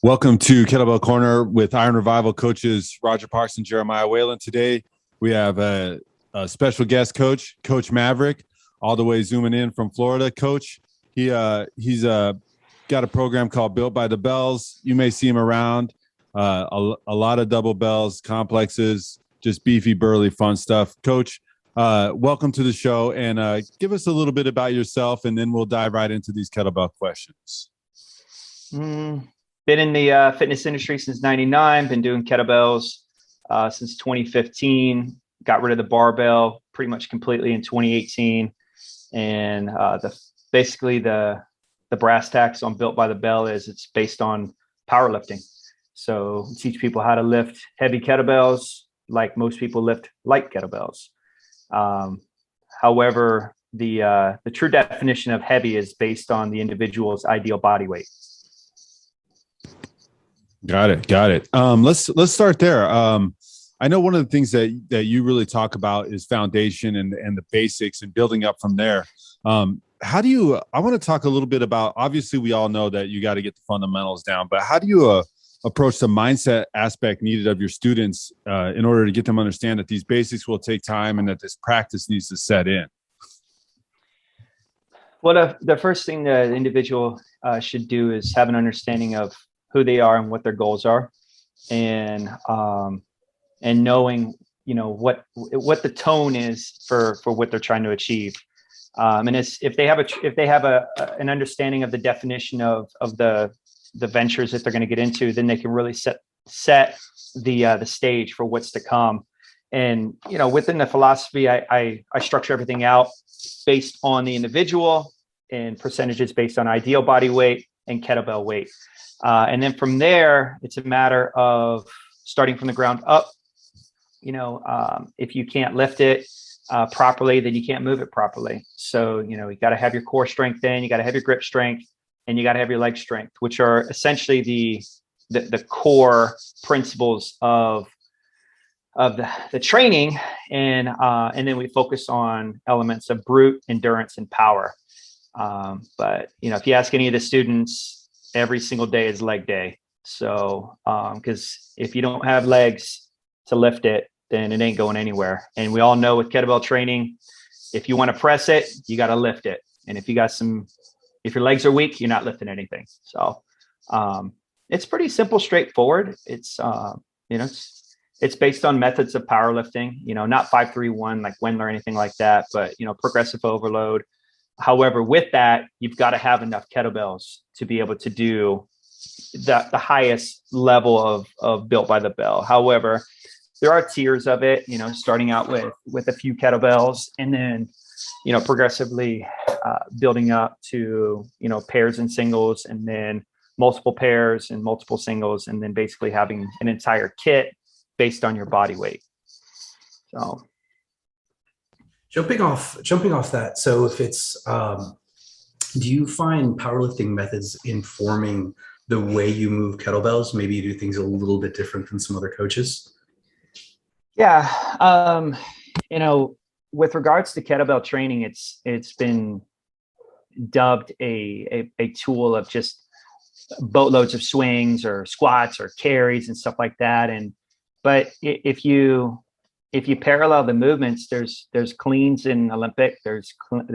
Welcome to Kettlebell Corner with Iron Revival coaches Roger Parks and Jeremiah Whalen. Today, we have a special guest coach, Coach Maverick, all the way zooming in from Florida. Coach, he's got a program called Built by the Bells. You may see him around. A lot of double bells, complexes, just beefy, burly, fun stuff. Coach, welcome to the show, and give us a little bit about yourself, and then we'll dive right into these kettlebell questions. Been in the fitness industry since '99. Been doing kettlebells since 2015. Got rid of the barbell pretty much completely in 2018. And basically the brass tacks on Built by the Bell is it's based on powerlifting. So teach people how to lift heavy kettlebells like most people lift light kettlebells. However, the true definition of heavy is based on the individual's ideal body weight. Got it. Let's start there. I know one of the things that you really talk about is foundation and the basics and building up from there. I want to talk a little bit about, obviously we all know that you got to get the fundamentals down, but how do you approach the mindset aspect needed of your students in order to get them to understand that these basics will take time and that this practice needs to set in? Well, the first thing that the individual should do is have an understanding of who they are and what their goals are, and knowing, what the tone is for what they're trying to achieve. And if they have an understanding of the definition of the ventures that they're going to get into, then they can really set the stage for what's to come. And within the philosophy, I structure everything out based on the individual and percentages based on ideal body weight and kettlebell weight. And then from there, it's a matter of starting from the ground up. If you can't lift it properly, then you can't move it properly. So, you got to have your core strength in, you got to have your grip strength, and you got to have your leg strength, which are essentially the core principles of the training. And then we focus on elements of brute, endurance, and power. But, if you ask any of the students, every single day is leg day. So, because if you don't have legs to lift it, then it ain't going anywhere. And we all know with kettlebell training, if you want to press it, you got to lift it. And if your legs are weak, you're not lifting anything. So, it's pretty simple, straightforward. It's based on methods of powerlifting, not 5-3-1 like Wendler or anything like that, but, progressive overload. However, with that, you've got to have enough kettlebells to be able to do the highest level of Built by the Bell. However, there are tiers of it, starting out with a few kettlebells and then, progressively building up to, pairs and singles, and then multiple pairs and multiple singles, and then basically having an entire kit based on your body weight. So. Jumping off that, so if it's, do you find powerlifting methods informing the way you move kettlebells? Maybe you do things a little bit different than some other coaches? Yeah. With regards to kettlebell training, it's been dubbed a tool of just boatloads of swings or squats or carries and stuff like that. But if you parallel the movements, there's cleans in Olympic, there's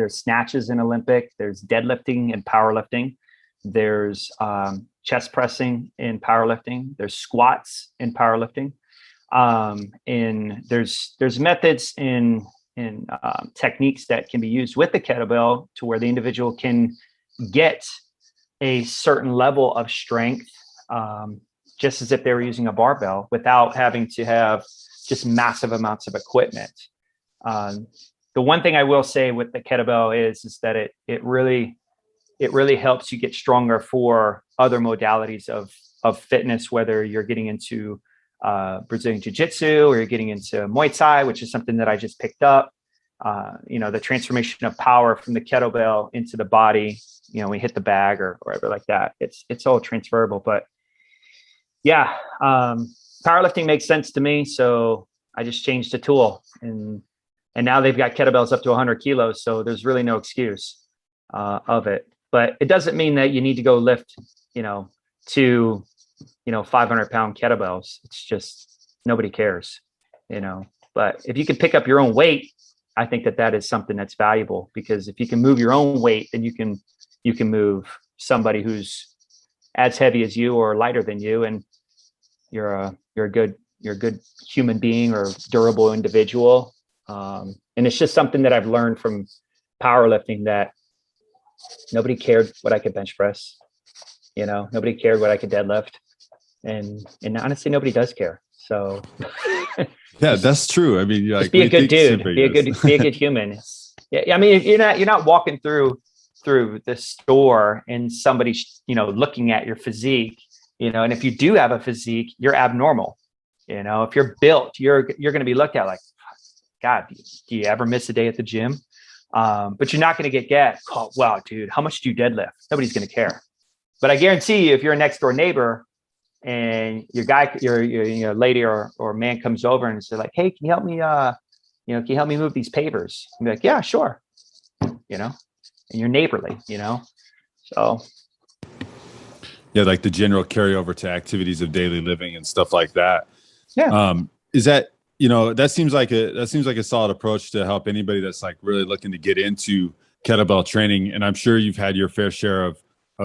snatches in Olympic, there's deadlifting and powerlifting, there's chest pressing in powerlifting, there's squats in powerlifting, and there's methods in techniques that can be used with the kettlebell to where the individual can get a certain level of strength, just as if they were using a barbell, without having to have just massive amounts of equipment. The one thing I will say with the kettlebell is that it really helps you get stronger for other modalities of fitness, whether you're getting into Brazilian Jiu-Jitsu or you're getting into Muay Thai, which is something that I just picked up. The transformation of power from the kettlebell into the body, we hit the bag or whatever like that. It's all transferable. But yeah, powerlifting makes sense to me, so I just changed the tool, and now they've got kettlebells up to 100 kilos, so there's really no excuse of it. But it doesn't mean that you need to go lift, to 500-pound kettlebells. It's just, nobody cares, but if you can pick up your own weight, I think that is something that's valuable, because if you can move your own weight, then you can move somebody who's as heavy as you or lighter than you, and you're a good human being or durable individual. And it's just something that I've learned from powerlifting, that nobody cared what I could bench press. Nobody cared what I could deadlift, and honestly, nobody does care. So yeah, that's true. I mean, just be a good dude, be a good human. Yeah, I mean, you're not walking through the store and somebody's looking at your physique, and if you do have a physique, you're abnormal. If you're built, you're going to be looked at like, God, do you ever miss a day at the gym? But you're not going to get, oh, wow, dude, how much do you deadlift? Nobody's going to care. But I guarantee you, if you're a next door neighbor and your lady or man comes over and says like, hey, can you help me? Can you help me move these pavers? I'm like, yeah, sure. And you're neighborly, so. Yeah. Like the general carryover to activities of daily living and stuff like that. Yeah. Is that, that seems like a solid approach to help anybody that's like really looking to get into kettlebell training. And I'm sure you've had your fair share of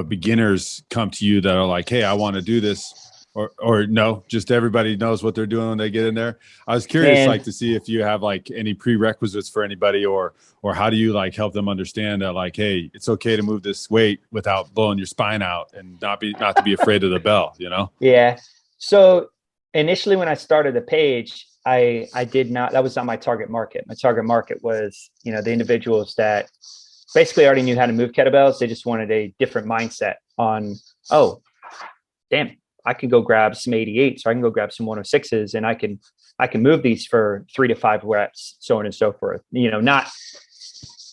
beginners come to you that are like, hey, I want to do this, or no, just everybody knows what they're doing when they get in there. I was curious, like, to see if you have like any prerequisites for anybody, or how do you like help them understand that like, hey, it's okay to move this weight without blowing your spine out, and not to be afraid of the bell, Yeah. So initially when I started the page, I did not, that was not my target market. My target market was, the individuals that basically already knew how to move kettlebells. They just wanted a different mindset on, oh, damn, I can go grab some 88s, or I can go grab some 106s, and I can move these for 3 to 5 reps, so on and so forth.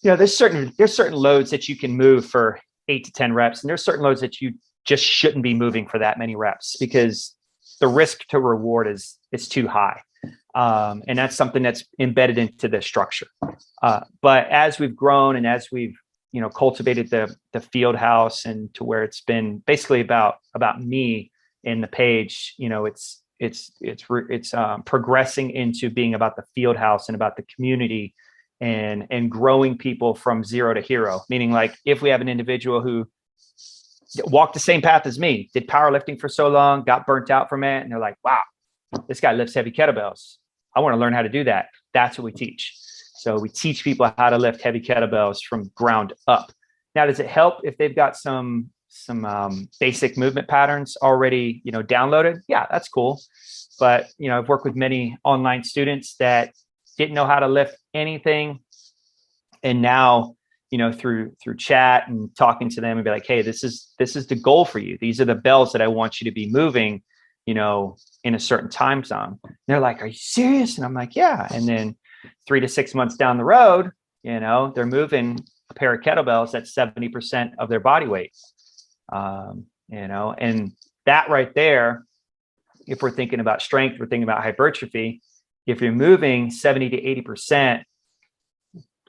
There's certain loads that you can move for 8 to 10 reps, and there's certain loads that you just shouldn't be moving for that many reps, because the risk to reward is too high. And that's something that's embedded into the structure. But as we've grown and as we've, cultivated the field house, and to where it's been basically about me in the page, it's progressing into being about the field house and about the community, and growing people from zero to hero. Meaning, like, if we have an individual who walked the same path as me, did powerlifting for so long, got burnt out from it, and they're like, wow, this guy lifts heavy kettlebells, I want to learn how to do that. That's what we teach. So we teach people how to lift heavy kettlebells from ground up. Now, does it help if they've got some basic movement patterns already, downloaded? Yeah, that's cool. But, I've worked with many online students that didn't know how to lift anything. And now, through chat and talking to them and be like, hey, this is the goal for you. These are the bells that I want you to be moving, in a certain time zone. And they're like, are you serious? And I'm like, yeah. And then 3 to 6 months down the road, they're moving a pair of kettlebells at 70% of their body weight. And that right there, if we're thinking about strength, we're thinking about hypertrophy. If you're moving 70 to 80%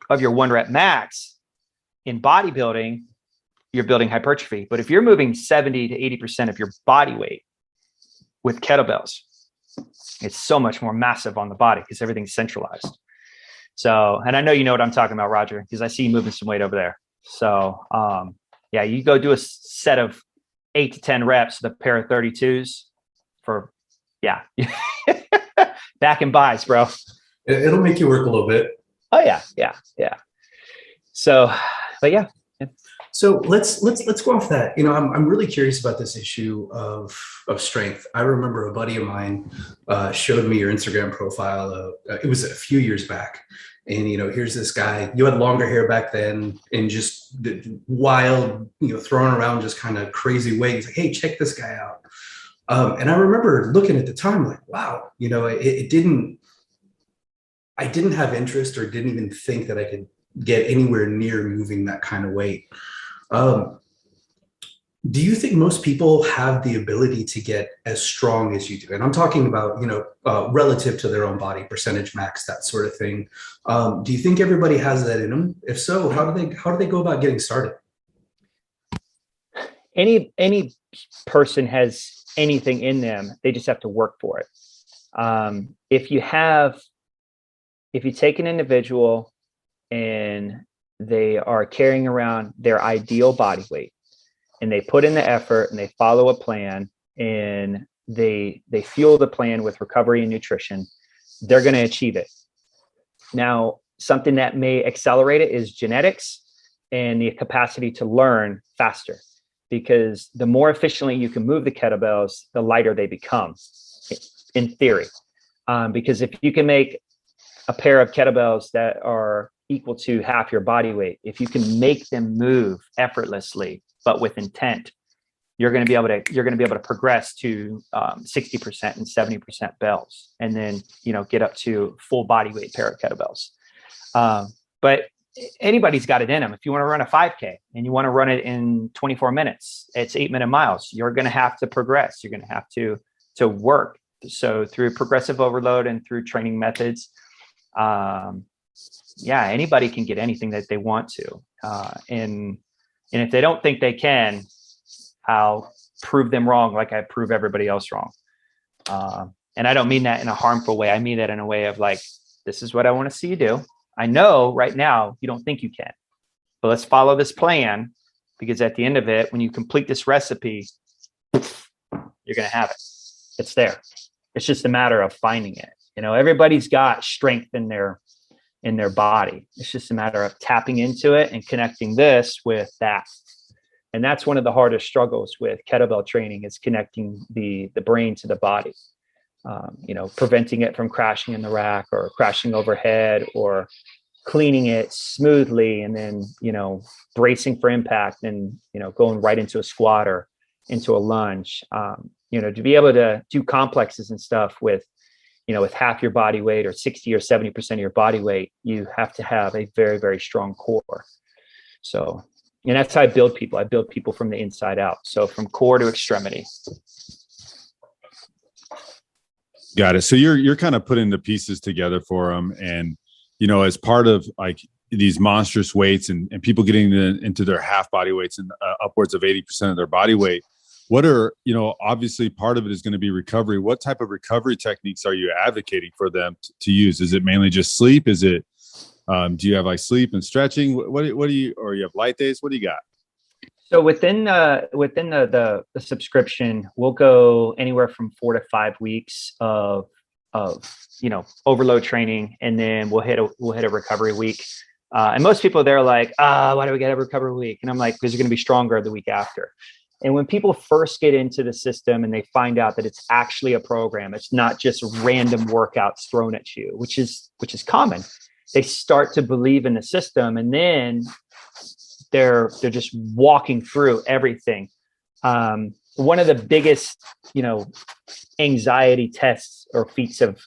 of your 1 rep max in bodybuilding, you're building hypertrophy. But if you're moving 70 to 80% of your body weight with kettlebells, it's so much more massive on the body, because everything's centralized. So, and I know you know what I'm talking about, Roger, because I see you moving some weight over there. So, yeah, you go do a set of 8 to 10 reps with a pair of 32s for, yeah, back and buys, bro. It'll make you work a little bit. Oh yeah. So, but yeah. So let's go off that. I'm really curious about this issue of strength. I remember a buddy of mine showed me your Instagram profile. It was a few years back, and here's this guy. You had longer hair back then, and just wild, throwing around just kind of crazy weight. He's like, hey, check this guy out. And I remember looking at the time like, wow, I didn't have interest, or didn't even think that I could get anywhere near moving that kind of weight. Do you think most people have the ability to get as strong as you do? And I'm talking about, relative to their own body, percentage max, that sort of thing. Do you think everybody has that in them? If so, how do they go about getting started? Any person has anything in them. They just have to work for it. If you take an individual and they are carrying around their ideal body weight, and they put in the effort and they follow a plan and they fuel the plan with recovery and nutrition, they're going to achieve it. Now, something that may accelerate it is genetics and the capacity to learn faster, because the more efficiently you can move the kettlebells, the lighter they become, in theory. Because if you can make a pair of kettlebells that are equal to half your body weight, if you can make them move effortlessly but with intent, you're going to be able to progress to 60% and 70% bells, and then get up to full body weight pair of kettlebells. But anybody's got it in them. If you want to run a 5K and you want to run it in 24 minutes, it's 8-minute miles. You're going to have to progress. You're going to have to work. So through progressive overload and through training methods, anybody can get anything that they want to. And if they don't think they can, I'll prove them wrong like I prove everybody else wrong. And I don't mean that in a harmful way. I mean that in a way of like, this is what I want to see you do. I know right now you don't think you can, but let's follow this plan, because at the end of it, when you complete this recipe, you're going to have it. It's there. It's just a matter of finding it. Everybody's got strength in their body. It's just a matter of tapping into it and connecting this with that. And that's one of the hardest struggles with kettlebell training, is connecting the brain to the body. Preventing it from crashing in the rack or crashing overhead, or cleaning it smoothly and then, bracing for impact and, going right into a squat or into a lunge. To be able to do complexes and stuff with half your body weight or 60 or 70% of your body weight, you have to have a very, very strong core. So, and that's how I build people. I build people from the inside out. So from core to extremity. Got it. So you're kind of putting the pieces together for them, and as part of like these monstrous weights and people getting into their half body weights and upwards of 80% of their body weight. What are obviously part of it is going to be recovery. What type of recovery techniques are you advocating for them to use? Is it mainly just sleep? Is it do you have like sleep and stretching? What do you, or you have light days? What do you got? So within the subscription, we'll go anywhere from 4 to 5 weeks of overload training, and then we'll hit a recovery week. And most people, they're like, why do we get a recovery week? And I'm like, because you're going to be stronger the week after. And when people first get into the system and they find out that it's actually a program, it's not just random workouts thrown at you, which is common, they start to believe in the system, and then they're just walking through everything. One of the biggest, anxiety tests or feats of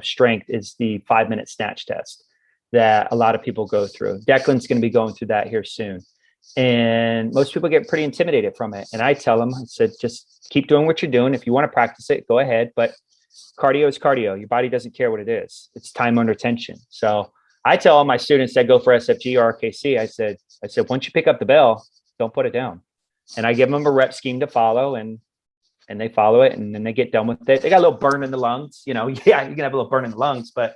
strength is the 5-minute snatch test that a lot of people go through. Declan's going to be going through that here soon. And most people get pretty intimidated from it. And I tell them, I said, just keep doing what you're doing. If you want to practice it, go ahead. But cardio is cardio. Your body doesn't care what it is. It's time under tension. So I tell all my students that go for SFG or RKC, I said, once you pick up the bell, don't put it down. And I give them a rep scheme to follow, and they follow it, and then they get done with it. They got a little burn in the lungs, you can have a little burn in the lungs, but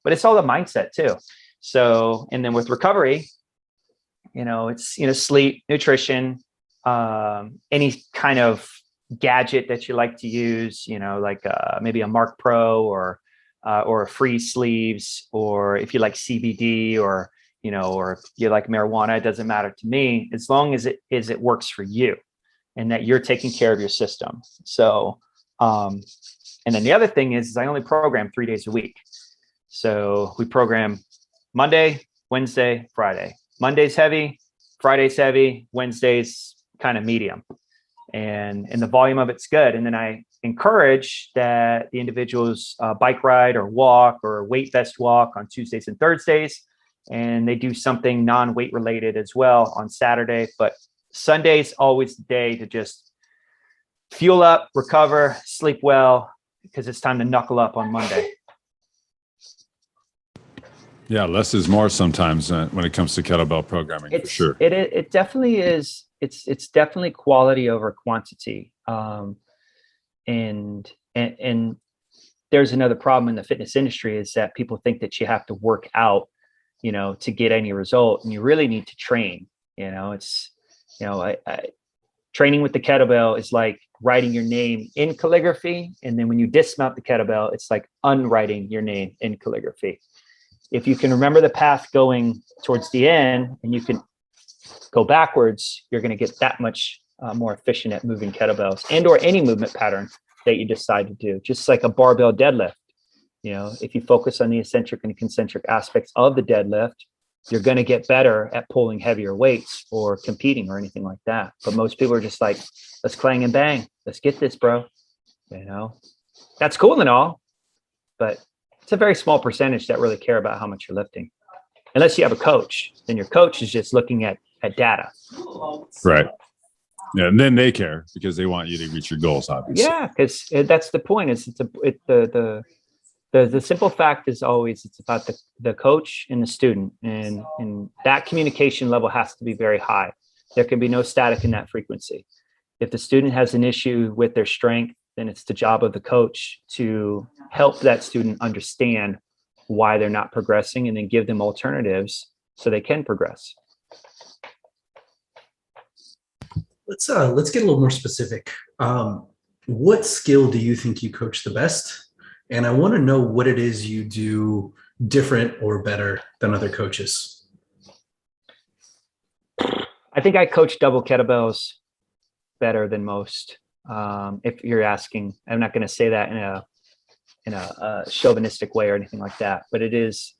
it's all the mindset too. So, and then with recovery, it's, sleep, nutrition, any kind of gadget that you like to use, like maybe a Mark Pro or a free sleeves, or if you like CBD or if you like marijuana, it doesn't matter to me, as long as it works for you and that you're taking care of your system. So, and then the other thing is I only program 3 days a week. So we program Monday, Wednesday, Friday. Monday's heavy, Friday's heavy, Wednesday's kind of medium. And the volume of it's good. And then I encourage that the individuals bike ride or walk or weight vest walk on Tuesdays and Thursdays. And they do something non-weight related as well on Saturday. But Sunday's always the day to just fuel up, recover, sleep well, because it's time to knuckle up on Monday. Yeah, less is more sometimes when it comes to kettlebell programming, for sure. It definitely is. it's definitely quality over quantity. And there's another problem in the fitness industry is that people think that you have to work out, to get any result, and you really need to train. It's, training with the kettlebell is like writing your name in calligraphy. And then when you dismount the kettlebell, it's like unwriting your name in calligraphy. If you can remember the path going towards the end and you can go backwards, you're going to get that much more efficient at moving kettlebells and or any movement pattern that you decide to do. Just like a barbell deadlift. If you focus on the eccentric and concentric aspects of the deadlift, you're going to get better at pulling heavier weights or competing or anything like that. But most people are just like, let's clang and bang. Let's get this, bro. That's cool and all, but it's a very small percentage that really care about how much you're lifting. Unless you have a coach, then your coach is just looking at data. Right. Yeah, and then they care because they want you to reach your goals, obviously. Yeah, because that's the point. The simple fact is always it's about the coach and the student, and that communication level has to be very high. There can be no static in that frequency. If the student has an issue with their strength, then it's the job of the coach to help that student understand why they're not progressing and then give them alternatives so they can progress. Let's get a little more specific. What skill do you think you coach the best? And I want to know what it is you do different or better than other coaches. I think I coach double kettlebells better than most. If you're asking, I'm not going to say that in a chauvinistic way or anything like that, but it's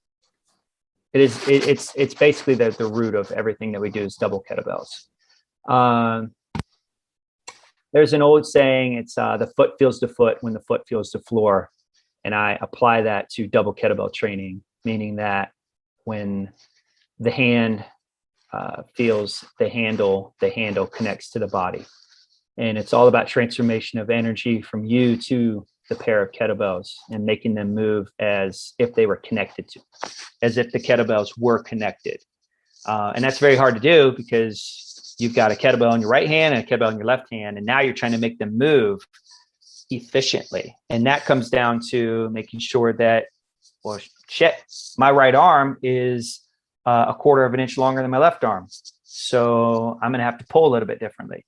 basically the root of everything that we do is double kettlebells. There's an old saying, it's the foot feels the foot when the foot feels the floor. And I apply that to double kettlebell training, meaning that when the hand feels the handle connects to the body. And it's all about transformation of energy from you to the pair of kettlebells and making them move as if they were connected to, as if the kettlebells were connected. And that's very hard to do because you've got a kettlebell in your right hand and a kettlebell in your left hand. And now you're trying to make them move efficiently. And that comes down to making sure that, well, shit, my right arm is a quarter of an inch longer than my left arm. So I'm going to have to pull a little bit differently.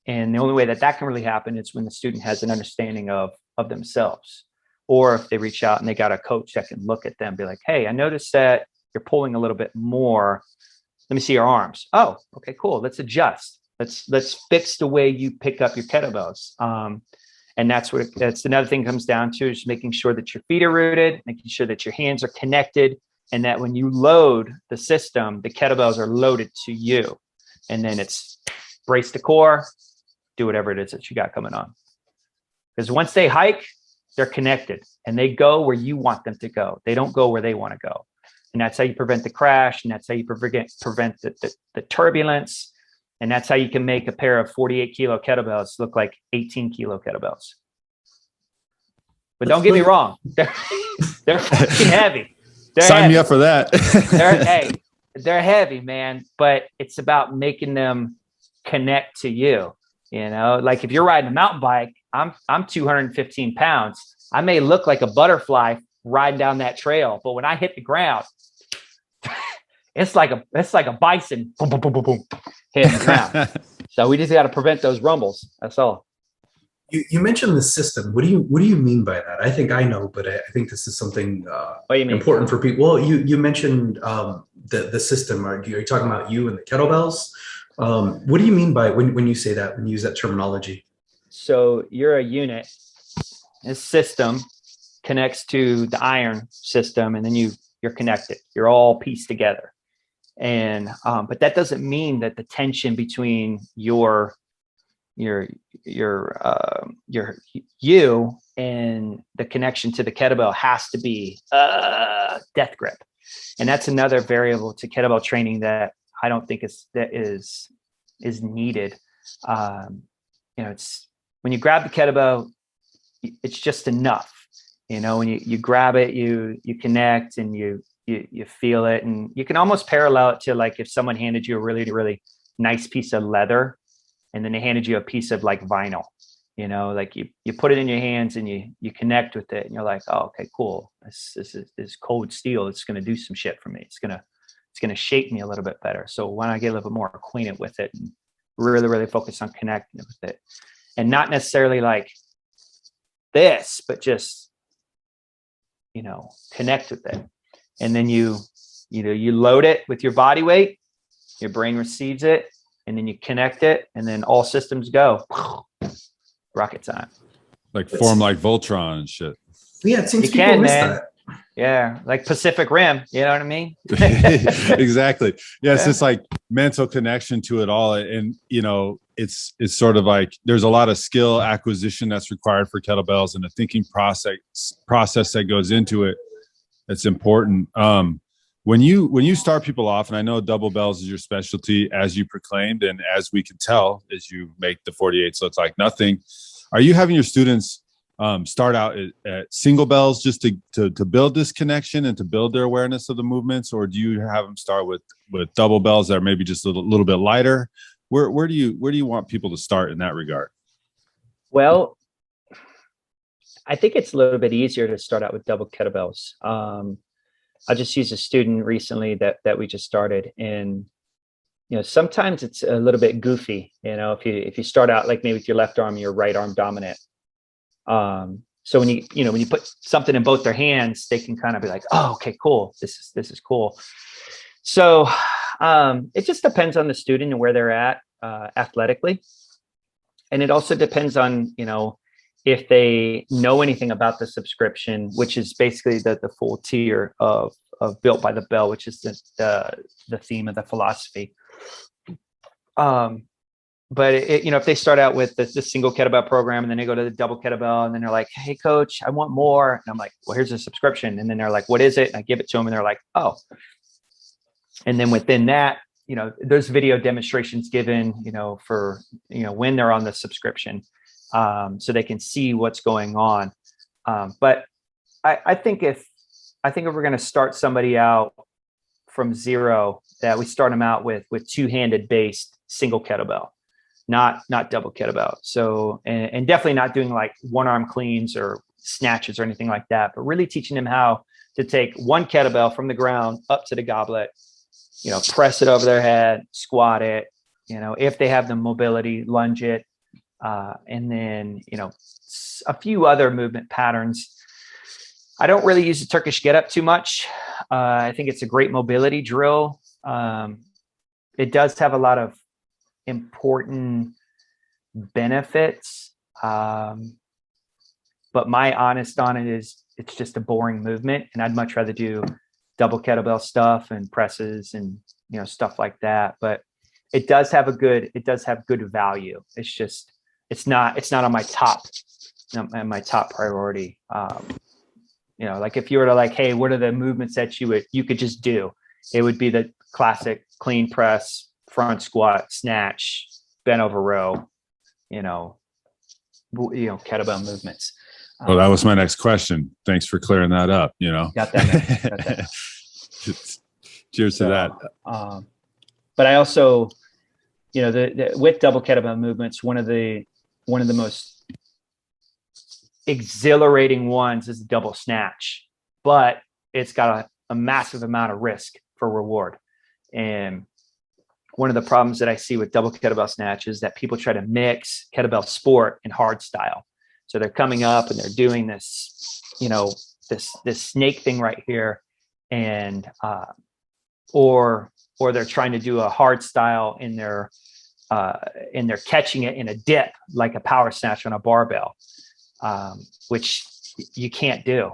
And the only way that can really happen is when the student has an understanding of themselves, or if they reach out and they got a coach that can look at them, be like, hey, I noticed that you're pulling a little bit more. Let me see your arms. Oh, okay, cool. Let's adjust. Let's fix the way you pick up your kettlebells. And that's another thing comes down to, is making sure that your feet are rooted, making sure that your hands are connected, and that when you load the system, the kettlebells are loaded to you. And then it's brace the core, do whatever it is that you got coming on. Because once they hike, they're connected and they go where you want them to go. They don't go where they want to go. And that's how you prevent the crash. And that's how you prevent the turbulence. And that's how you can make a pair of 48 kilo kettlebells look like 18 kilo kettlebells. But don't get me wrong. They're fucking heavy. Sign me up for that. They're heavy, man. But it's about making them connect to you. Like if you're riding a mountain bike, I'm 215 pounds. I may look like a butterfly riding down that trail, but when I hit the ground, it's like a bison, boom, boom, boom, boom, boom, hitting the ground. So we just got to prevent those rumbles. That's all. You mentioned the system. What do you mean by that? I think I know, but I think this is something important for people. Well, you mentioned the system. Are you talking about you and the kettlebells? What do you mean by when you say that, when you use that terminology? So you're a unit. This system connects to the iron system, and then you're connected. You're all pieced together. And but that doesn't mean that the tension between you and the connection to the kettlebell has to be death grip. And that's another variable to kettlebell training that I don't think is needed. It's when you grab the kettlebell, it's just enough. When you grab it, you connect and you feel it, and you can almost parallel it to like if someone handed you a really, really nice piece of leather, and then they handed you a piece of like vinyl. You know, like you put it in your hands and you connect with it, and you're like, oh, okay, cool. This is cold steel. It's going to do some shit for me. It's going to shape me a little bit better. So why don't I get a little bit more acquainted with it and really focus on connecting with it, and not necessarily like this, but just, you know, connect with it. And then you load it with your body weight, your brain receives it, and then you connect it, and then all systems go. Rocket time. Like form like Voltron and shit. Yeah, it seems people miss that. Yeah, like Pacific Rim. You know what I mean? Exactly. Yeah, it's just like mental connection to it all, and you know, it's sort of like there's a lot of skill acquisition that's required for kettlebells, and a thinking process that goes into it. That's important. When you start people off, and I know double bells is your specialty, as you proclaimed, and as we can tell, as you make the 48s look like nothing, are you having your students start out at single bells just to build this connection and to build their awareness of the movements, or do you have them start with double bells that are maybe just a little bit lighter? Where do you want people to start in that regard? Well, I think it's a little bit easier to start out with double kettlebells. I just used a student recently that we just started, and you know, sometimes it's a little bit goofy. You know, if you start out like maybe with your left arm, your right arm dominant. So when you put something in both their hands, they can kind of be like, oh, okay, cool. This is cool. So it just depends on the student and where they're at athletically, and it also depends on, you know, if they know anything about the subscription, which is basically the full tier of Built by the Bell, which is the theme of the philosophy. But you know, if they start out with the single kettlebell program, and then they go to the double kettlebell, and then they're like, hey coach, I want more. And I'm like, well, here's a subscription. And then they're like, what is it? And I give it to them, and they're like, oh. And then within that, you know, there's video demonstrations given, you know, for, you know, when they're on the subscription. So they can see what's going on. But I think if we're going to start somebody out from zero, that we start them out with two-handed based single kettlebell, not double kettlebell. So, and definitely not doing like one arm cleans or snatches or anything like that, but really teaching them how to take one kettlebell from the ground up to the goblet, you know, press it over their head, squat it, you know, if they have the mobility, lunge it. And then, you know, a few other movement patterns. I don't really use the Turkish get up too much. I think it's a great mobility drill. It does have a lot of important benefits. But my honest on it is it's just a boring movement, and I'd much rather do double kettlebell stuff and presses and, you know, stuff like that. But it does have good value. It's just, it's not on my top priority. You know, like if you were to like, hey, what are the movements that you could just do? It would be the classic clean press, front squat, snatch, bent over row, you know, kettlebell movements. Well, that was my next question. Thanks for clearing that up. You know, got that. Cheers to that. But I also, you know, with double kettlebell movements, one of the most exhilarating ones is the double snatch, but it's got a massive amount of risk for reward. And one of the problems that I see with double kettlebell snatch is that people try to mix kettlebell sport and hard style. So they're coming up and they're doing this, you know, this snake thing right here, and or they're trying to do a hard style and they're catching it in a dip like a power snatch on a barbell, which you can't do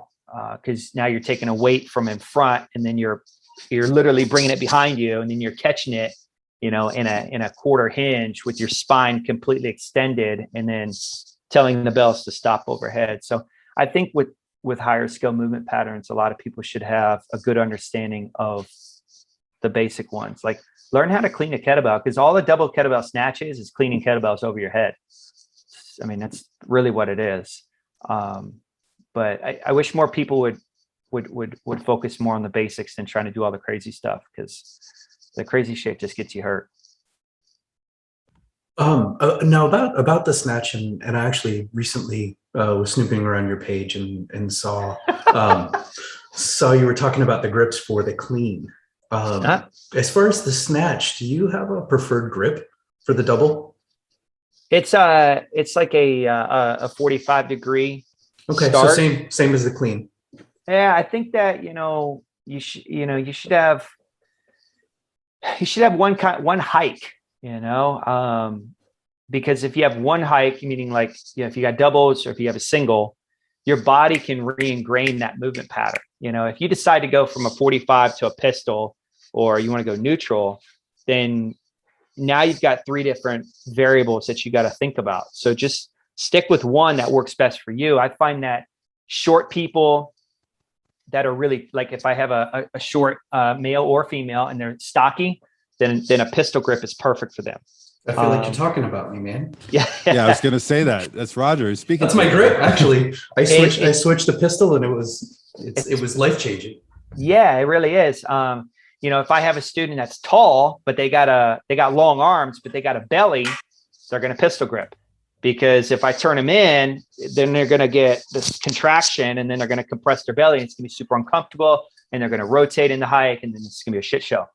because now you're taking a weight from in front, and then you're literally bringing it behind you, and then you're catching it, you know, in a quarter hinge with your spine completely extended, and then telling the bells to stop overhead. So I think with higher skill movement patterns, a lot of people should have a good understanding of the basic ones. Like learn how to clean a kettlebell, because all the double kettlebell snatches is cleaning kettlebells over your head. I mean, that's really what it is. But I wish more people would focus more on the basics than trying to do all the crazy stuff, because the crazy shit just gets you hurt. Now about the snatch, and I actually recently was snooping around your page and saw saw you were talking about the grips for the clean. Huh? As far as the snatch, do you have a preferred grip for the double? It's like a 45-degree Okay, so start. same as the clean. Yeah, I think that you should have one hike, because if you have one hike, meaning like, if you got doubles or if you have a single, your body can re-ingrain that movement pattern. If you decide to go from a 45 to a pistol, or you want to go neutral, then now you've got three different variables that you got to think about. So just stick with one that works best for you. I find that short people that are really, like, if I have a short male or female and they're stocky, then a pistol grip is perfect for them. I feel like you're talking about me, man. Yeah. Yeah, I was going to say that. That's Roger. He's speaking. That's my grip, actually. I switched the pistol, and it was life changing. Yeah, it really is. If I have a student that's tall, but they got long arms, but they got a belly, they're going to pistol grip. Because if I turn them in, then they're going to get this contraction, and then they're going to compress their belly, and it's going to be super uncomfortable, and they're going to rotate in the hike, and then it's going to be a shit show.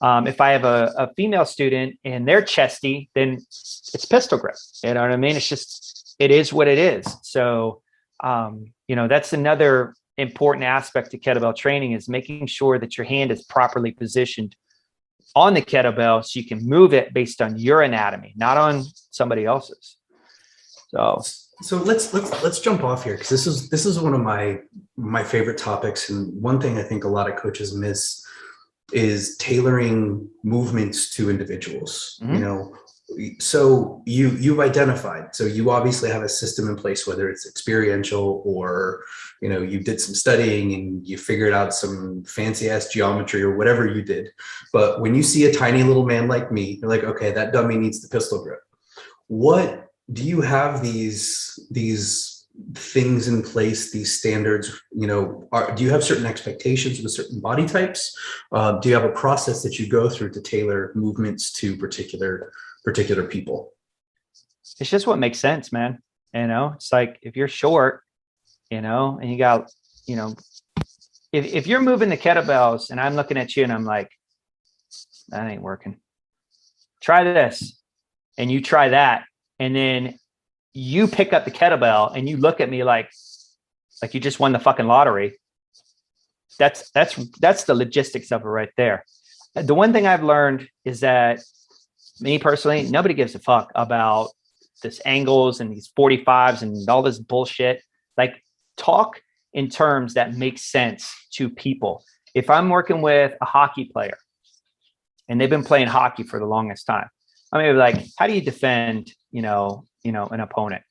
If I have a female student and they're chesty, then it's pistol grip. You know what I mean? It is what it is. So, that's another important aspect to kettlebell training, is making sure that your hand is properly positioned on the kettlebell so you can move it based on your anatomy, not on somebody else's. So let's jump off here, because this is one of my favorite topics, and one thing I think a lot of coaches miss is tailoring movements to individuals. So you've identified, so you obviously have a system in place, whether it's experiential or you did some studying and you figured out some fancy ass geometry or whatever you did. But when you see a tiny little man like me, you're like, okay, that dummy needs the pistol grip. What do you have these things in place, these standards? Do you have certain expectations with certain body types? Do you have a process that you go through to tailor movements to particular people? It's just what makes sense, man. It's like, if you're short, and you got, if you're moving the kettlebells and I'm looking at you and I'm like, that ain't working, try this, and you try that, and then you pick up the kettlebell and you look at me like you just won the fucking lottery. That's the logistics of it right there. The one thing I've learned is that, me personally, nobody gives a fuck about this angles and these 45s and all this bullshit. Like, talk in terms that make sense to people. If I'm working with a hockey player and they've been playing hockey for the longest time, I'm gonna be like, how do you defend, an opponent?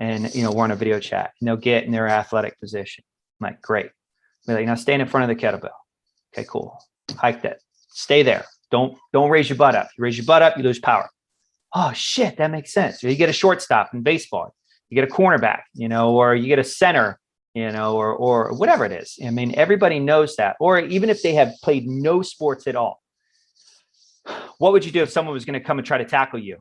And, we're on a video chat and they'll get in their athletic position. I'm like, great. Be like, now stand in front of the kettlebell. Okay, cool. Hike that. Stay there. Don't raise your butt up. You raise your butt up, you lose power. Oh shit, that makes sense. Or you get a shortstop in baseball. You get a cornerback, or you get a center, or whatever it is. I mean, everybody knows that. Or even if they have played no sports at all, what would you do if someone was going to come and try to tackle you?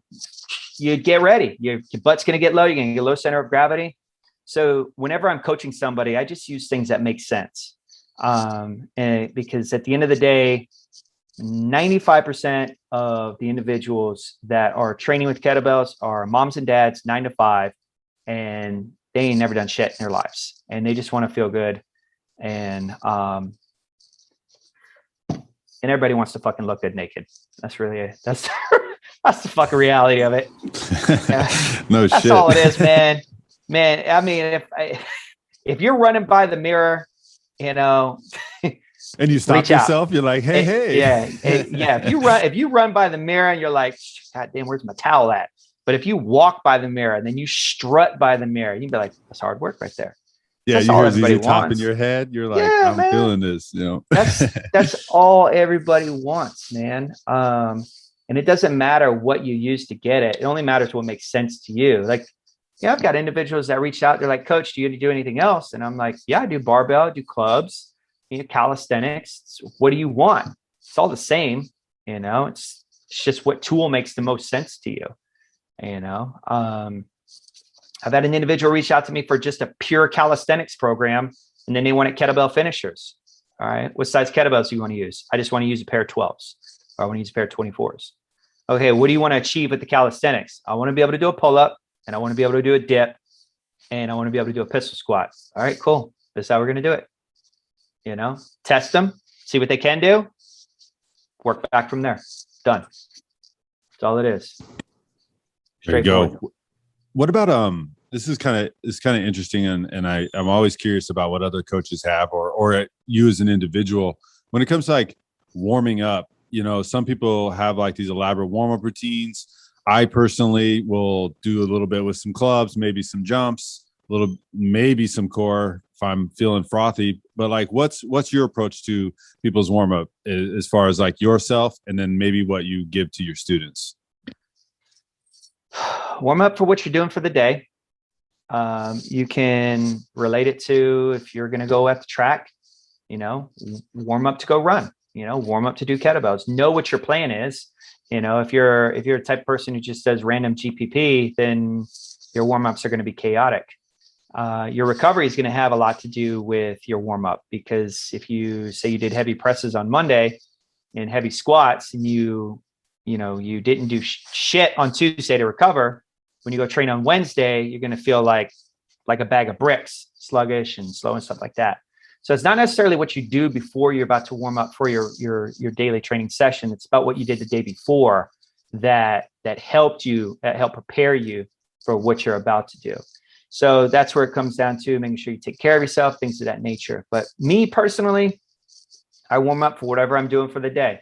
You'd get ready. Your butt's going to get low. You're going to get low center of gravity. So whenever I'm coaching somebody, I just use things that make sense. And because at the end of the day, 95% of the individuals that are training with kettlebells are moms and dads, 9 to 5, and they ain't never done shit in their lives, and they just want to feel good. And everybody wants to fucking look good naked. That's really that's the fucking reality of it. No that's shit. all it is, man. I mean, if you're running by the mirror, and you stop yourself, you're like, hey. Yeah. If you run by the mirror and you're like, God damn, where's my towel at? But if you walk by the mirror and then you strut by the mirror, you'd be like, that's hard work right there. Yeah, that's you all hear everybody ZZ Top in wants. your head. You're like, Yeah, I'm man. feeling this, That's all everybody wants, man. And it doesn't matter what you use to get it. It only matters what makes sense to you. Like, I've got individuals that reach out. They're like, Coach, do you do anything else? And I'm like, yeah, I do barbell, I do clubs, calisthenics. What do you want? It's all the same. It's just what tool makes the most sense to you. You know, I've had an individual reach out to me for just a pure calisthenics program, and then they wanted kettlebell finishers. All right, what size kettlebells do you want to use? I just want to use a pair of 12s, or I want to use a pair of 24s. Okay, what do you want to achieve with the calisthenics? I want to be able to do a pull-up, and I want to be able to do a dip, and I want to be able to do a pistol squat. All right, cool. This is how we're going to do it. You know, test them, see what they can do, work back from there. Done. That's all it is. There you go. What about this is kind of interesting, and I'm always curious about what other coaches have, or you as an individual when it comes to like warming up. You know, some people have like these elaborate warm-up routines. I personally will do a little bit with some clubs, maybe some jumps, maybe some core if I'm feeling frothy. But like, what's your approach to people's warm-up as far as like yourself, and then maybe what you give to your students? Warm up for what you're doing for the day. You can relate it to if you're going to go at the track, you know, warm up to go run, you know, warm up to do kettlebells. Know what your plan is. You know, if you're a type of person who just does random GPP, then your warm ups are going to be chaotic. Your recovery is going to have a lot to do with your warm up, because if you say you did heavy presses on Monday and heavy squats, and you didn't do shit on Tuesday to recover, when you go train on Wednesday, you're going to feel like a bag of bricks, sluggish and slow and stuff like that. So it's not necessarily what you do before you're about to warm up for your daily training session. It's about what you did the day before that helped prepare you for what you're about to do. So that's where it comes down to making sure you take care of yourself, things of that nature. But me personally, I warm up for whatever I'm doing for the day.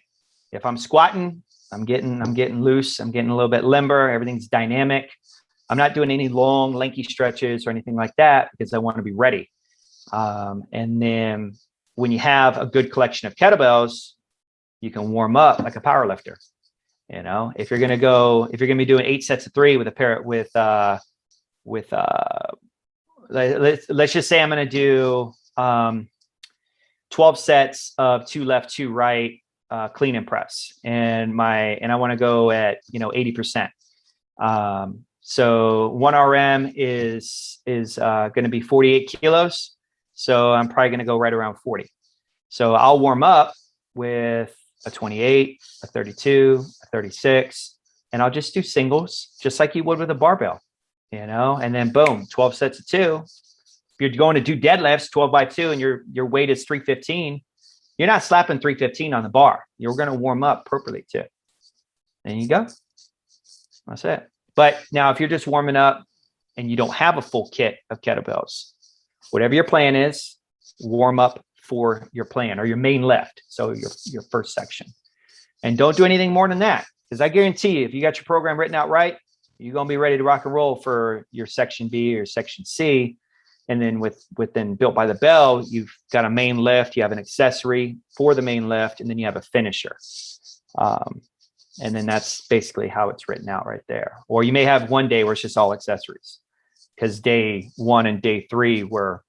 If I'm squatting, I'm getting loose. I'm getting a little bit limber. Everything's dynamic. I'm not doing any long, lanky stretches or anything like that, because I want to be ready. And then when you have a good collection of kettlebells, you can warm up like a power lifter. You know, if you're going to be doing 8 sets of 3 with a pair let's just say I'm going to do 12 sets of 2 left, 2 right, clean and press, and I want to go at 80%. So 1 RM is going to be 48 kilos. So I'm probably going to go right around 40. So I'll warm up with a 28, a 32, a 36, and I'll just do singles, just like you would with a barbell, and then boom, 12 sets of 2. If you're going to do deadlifts 12 by 2 and your weight is 315, you're not slapping 315 on the bar. You're going to warm up appropriately too. There you go. That's it. But now if you're just warming up and you don't have a full kit of kettlebells, whatever your plan is, warm up for your plan or your main lift. So your first section. And don't do anything more than that, because I guarantee you, if you got your program written out right, you're going to be ready to rock and roll for your section B or section C. And then within Built by the Bell, you've got a main lift, you have an accessory for the main lift, and then you have a finisher. And then that's basically how it's written out right there. Or you may have one day where it's just all accessories, because day 1 and day 3 were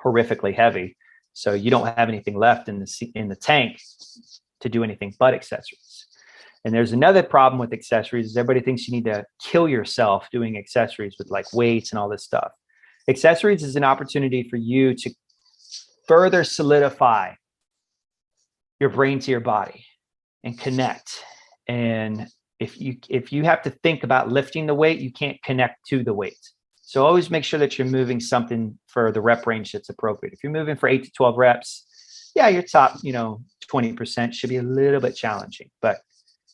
horrifically heavy. So you don't have anything left in the tank to do anything but accessories. And there's another problem with accessories is everybody thinks you need to kill yourself doing accessories with like weights and all this stuff. Accessories is an opportunity for you to further solidify your brain to your body and connect. And if you have to think about lifting the weight, you can't connect to the weight. So always make sure that you're moving something for the rep range that's appropriate. If you're moving for 8 to 12 reps, yeah, your top, 20% should be a little bit challenging, but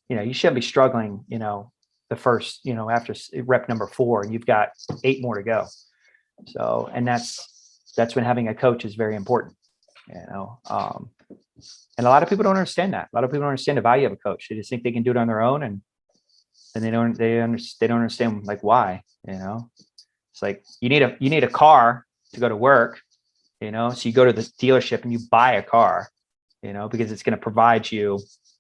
you shouldn't be struggling, the first, after rep number 4, and you've got 8 more to go. So, and that's when having a coach is very important, and a lot of people don't understand that. A lot of people don't understand the value of a coach. They just think they can do it on their own, and they don't understand like why, It's like you need a car to go to work, so you go to the dealership and you buy a car, because it's going to provide you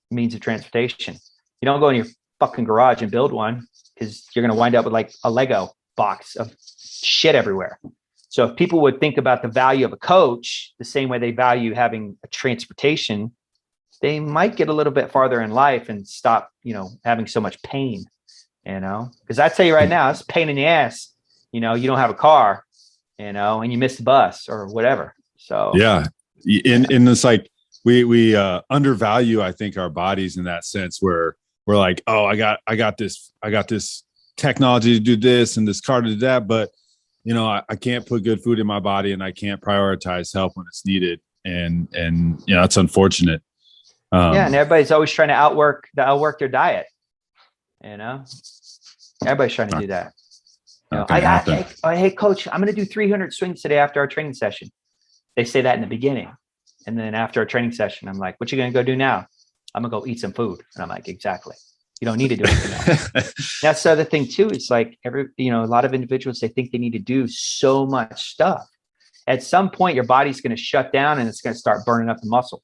means of transportation. You don't go in your fucking garage and build one, because you're going to wind up with like a Lego box of shit everywhere. So if people would think about the value of a coach the same way they value having a transportation, they might get a little bit farther in life and stop, having so much pain, because I tell you right now, it's a pain in the ass. You don't have a car, and you miss the bus or whatever. So yeah, and it's like we undervalue, I think, our bodies in that sense, where we're like, oh, I got this technology to do this and this car to do that, but I can't put good food in my body, and I can't prioritize health when it's needed, and it's unfortunate. And everybody's always trying to outwork their diet. Everybody's trying to do that. Hey, coach, I'm going to do 300 swings today after our training session. They say that in the beginning. And then after a training session, I'm like, what you going to go do now? I'm going to go eat some food. And I'm like, exactly. You don't need to do anything else. That's the other thing too. It's like a lot of individuals, they think they need to do so much stuff. At some point, your body's going to shut down and it's going to start burning up the muscle.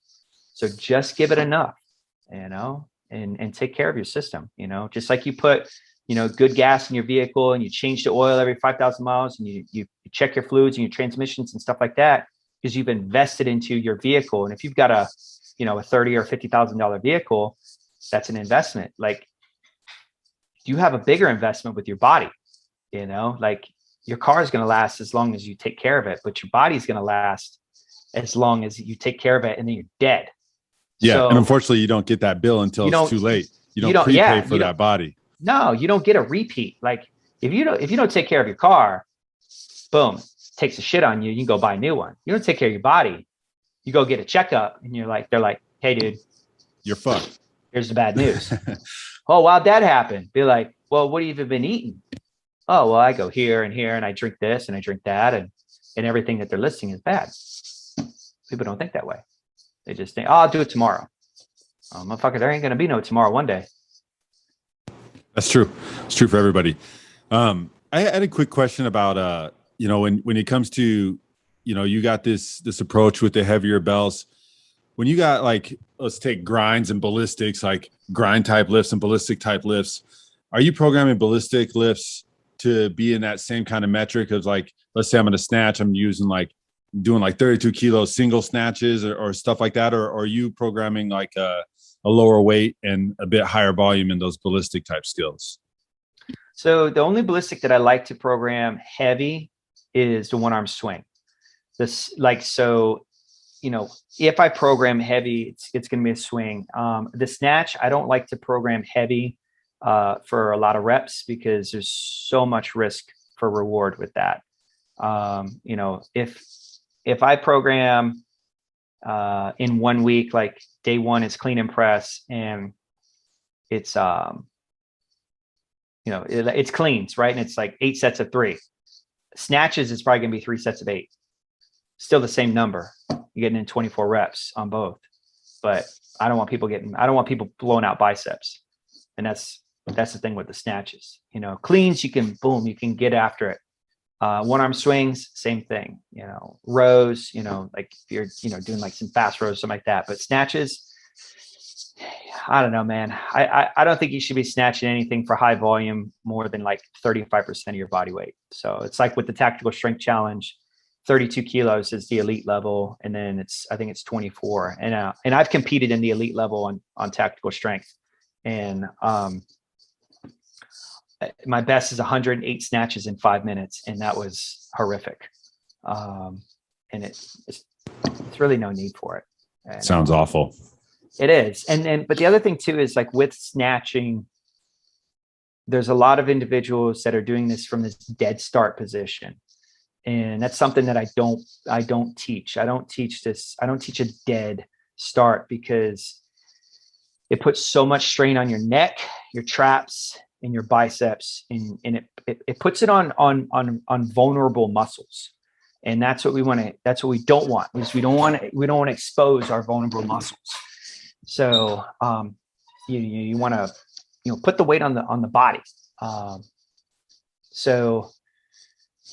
So just give it enough, and take care of your system, just like you put, good gas in your vehicle and you change the oil every 5,000 miles and you check your fluids and your transmissions and stuff like that, because you've invested into your vehicle. And if you've got a $30,000 or $50,000 vehicle, that's an investment. Like, you have a bigger investment with your body, like your car is going to last as long as you take care of it, but your body's going to last as long as you take care of it, and then you're dead. Yeah. So, and unfortunately you don't get that bill until it's too late. You don't prepay for that body. No, you don't get a repeat. Like if you don't take care of your car, boom, takes a shit on you. You can go buy a new one. You don't take care of your body. You go get a checkup and they're like, hey dude, you're fucked. Here's the bad news. Oh, how'd that happen? Be like, well, what have you been eating? Oh, well, I go here and here and I drink this and I drink that, and everything that they're listing is bad. People don't think that way. They just think, oh, I'll do it tomorrow. Oh, motherfucker, there ain't going to be no tomorrow one day. That's true. It's true for everybody. I had a quick question about, when it comes to, you got this approach with the heavier bells. When you got, like, let's take grinds and ballistics, like grind type lifts and ballistic type lifts, are you programming ballistic lifts to be in that same kind of metric of, like, let's say I'm going to snatch, I'm doing like 32 kilos single snatches or stuff like that? Or are you programming like a lower weight and a bit higher volume in those ballistic type skills? So the only ballistic that I like to program heavy is the one arm swing. If I program heavy, it's going to be a swing. The snatch, I don't like to program heavy for a lot of reps, because there's so much risk for reward with that. If I program in 1 week, like day one is clean and press, and it's it's cleans, right? And it's like 8 sets of 3. Snatches is probably gonna be 3 sets of 8. Still the same number. You're getting in 24 reps on both. But I don't want people blowing out biceps. And that's the thing with the snatches. Cleans, you can get after it. One arm swings, same thing. Rows, like if you're doing like some fast rows, something like that. But snatches, I don't know, man. I don't think you should be snatching anything for high volume more than like 35% of your body weight. So it's like with the tactical strength challenge, 32 kilos is the elite level, and then I think it's 24. And I've competed in the elite level on tactical strength, and my best is 108 snatches in 5 minutes, and that was horrific. And it's really no need for it. And, sounds awful. It is. But the other thing too is, like, with snatching, there's a lot of individuals that are doing this from this dead start position. And that's something that I don't teach. I don't teach this. I don't teach a dead start, because it puts so much strain on your neck, your traps, and your biceps, and it puts it on vulnerable muscles. And that's what we don't want, is we don't want to expose our vulnerable muscles. So you want to put the weight on the body. So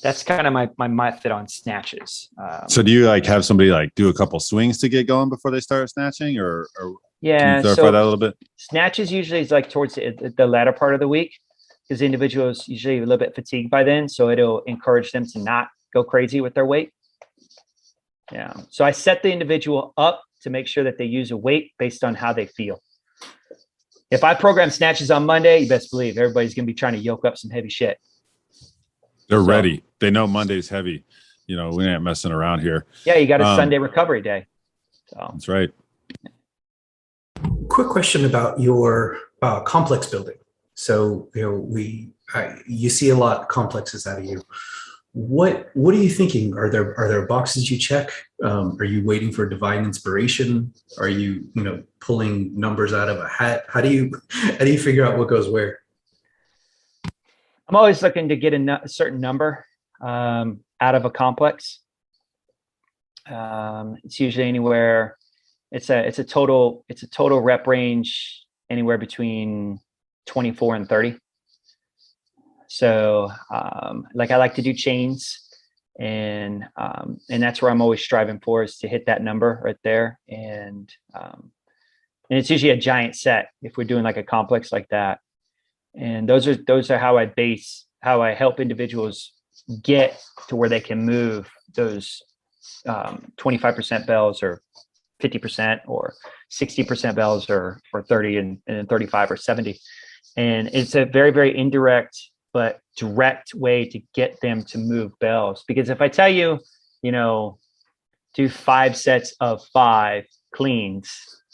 that's kind of my method on snatches. So do you like have somebody like do a couple swings to get going before they start snatching, or yeah, can you clarify that a little bit? Snatches usually is like towards the latter part of the week, because the individual's usually a little bit fatigued by then. So it'll encourage them to not go crazy with their weight. Yeah. So I set the individual up to make sure that they use a weight based on how they feel. If I program snatches on Monday, you best believe everybody's going to be trying to yoke up some heavy shit. They're ready. They know Monday's heavy. We ain't messing around here. Yeah, you got a Sunday recovery day. So that's right. Quick question about your complex building. So, you see a lot of complexes out of you. What are you thinking? Are there boxes you check? Are you waiting for divine inspiration? Are you, pulling numbers out of a hat? How do you figure out what goes where? I'm always looking to get a certain number out of a complex. It's usually anywhere. It's a total rep range anywhere between 24 and 30. So I like to do chains, and that's where I'm always striving for, is to hit that number right there. And it's usually a giant set if we're doing like a complex like that. And those are how I help individuals get to where they can move those 25% bells or 50% or 60% bells or 30 and 35 or 70. And it's a very, very indirect but direct way to get them to move bells. Because if I tell you, do 5 sets of 5 cleans,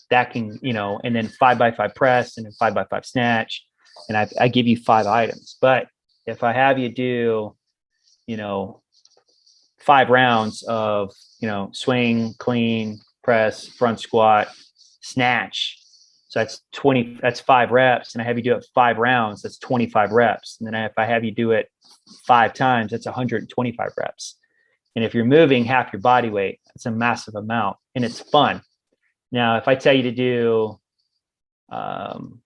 that can, and then 5x5 press and then 5x5 snatch, and I give you 5 items. But if I have you do, 5 rounds of, swing, clean, press, front squat, snatch, so that's 5 reps, and I have you do it 5 rounds, that's 25 reps. And then if I have you do it 5 times, that's 125 reps. And if you're moving half your body weight, it's a massive amount, and it's fun. Now, if I tell you to do 5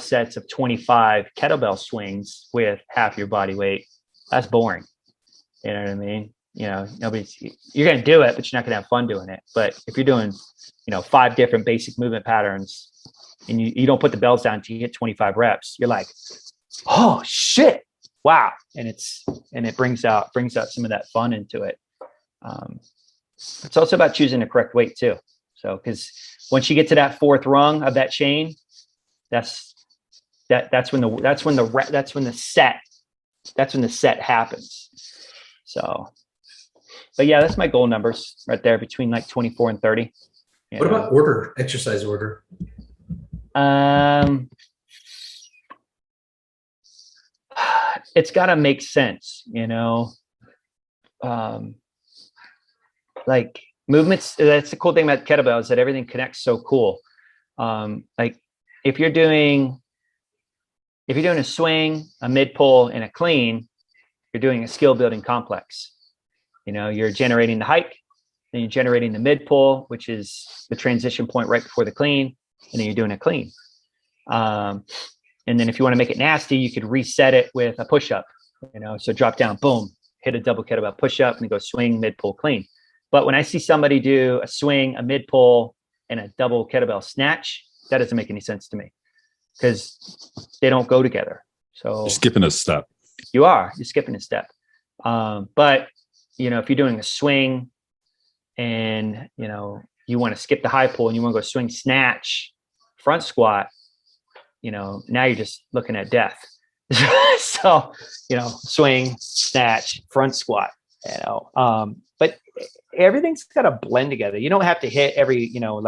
sets of 25 kettlebell swings with half your body weight, that's boring. You know what I mean? You're going to do it, but you're not going to have fun doing it. But if you're doing, 5 different basic movement patterns, and you don't put the bells down until you hit 25 reps, you're like, oh shit, wow. And it brings out some of that fun into it. It's also about choosing the correct weight too. So, because once you get to that 4th rung of that chain, that's when the set happens. So, but yeah, that's my goal numbers right there, between like 24 and 30. What about order, exercise order? It's got to make sense, like movements. That's the cool thing about kettlebell, is that everything connects so cool. Like if you're doing a swing, a mid pull, and a clean, you're doing a skill building complex. You're generating the hike, then you're generating the mid pull, which is the transition point right before the clean, and then you're doing a clean. And then if you want to make it nasty, you could reset it with a push up, so drop down, boom, hit a double kettlebell push up, and then go swing, mid pull, clean. But when I see somebody do a swing, a mid pull, and a double kettlebell snatch, that doesn't make any sense to me, because they don't go together. So you're skipping a step. You're skipping a step. But if you're doing a swing and you want to skip the high pull and you want to go swing, snatch, front squat, now you're just looking at death. So swing, snatch, front squat, but everything's got to blend together. You don't have to hit every, you don't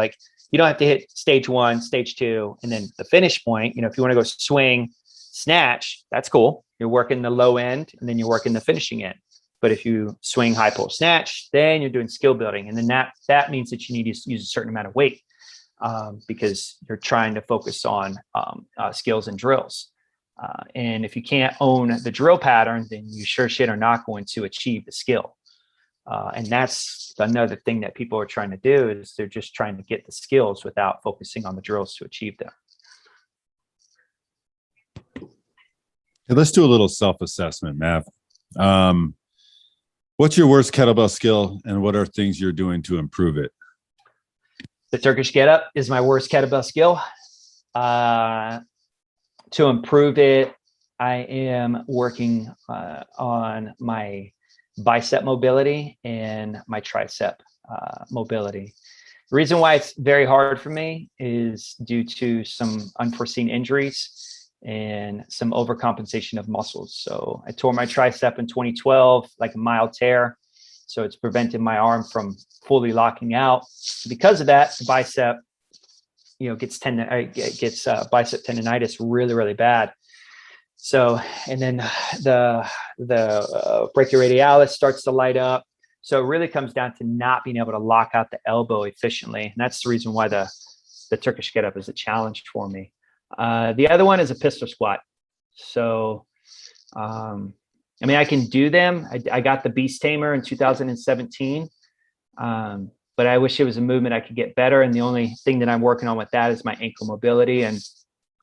have to hit stage 1, stage 2, and then the finish point. If you want to go swing, snatch, that's cool. You're working the low end, and then you're working the finishing end. But if you swing, high pull, snatch, then you're doing skill building. And then that means that you need to use a certain amount of weight, because you're trying to focus on skills and drills. And if you can't own the drill pattern, then you sure shit are not going to achieve the skill. And that's another thing that people are trying to do, is they're just trying to get the skills without focusing on the drills to achieve them. Okay, let's do a little self-assessment, Mav. What's your worst kettlebell skill, and what are things you're doing to improve it? The Turkish get up is my worst kettlebell skill. To improve it, I am working on my bicep mobility and my tricep mobility. The reason why it's very hard for me is due to some unforeseen injuries and some overcompensation of muscles. So I tore my tricep in 2012, like a mild tear. So it's prevented my arm from fully locking out. Because of that, the bicep, gets bicep tendonitis really, really bad. So, and then the brachioradialis starts to light up. So it really comes down to not being able to lock out the elbow efficiently. And that's the reason why the Turkish get up is a challenge for me. The other one is a pistol squat. So, I can do them. I got the Beast Tamer in 2017. But I wish it was a movement I could get better. And the only thing that I'm working on with that is my ankle mobility. And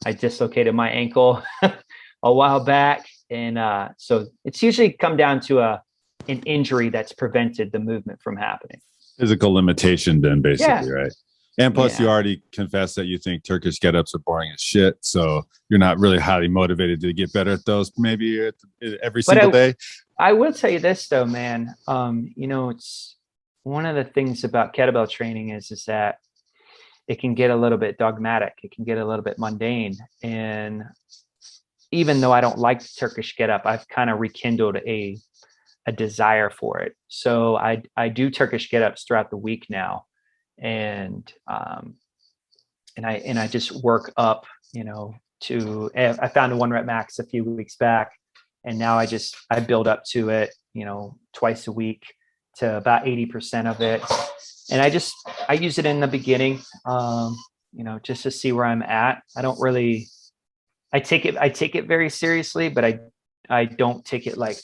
I dislocated my ankle a while back. And so it's usually come down to an injury that's prevented the movement from happening. Physical limitation then, basically, right? And plus, you already confessed that you think Turkish get-ups are boring as shit. So you're not really highly motivated to get better at those maybe every single day. I will tell you this, though, man. It's one of the things about kettlebell training is that it can get a little bit dogmatic. It can get a little bit mundane. And even though I don't like Turkish get-up, I've kind of rekindled a desire for it. So I do Turkish get-ups throughout the week now. And I just work up, I found a 1 rep max a few weeks back, and now I build up to it, twice a week to about 80% of it. And I use it in the beginning, just to see where I'm at. I take it very seriously, but I don't take it like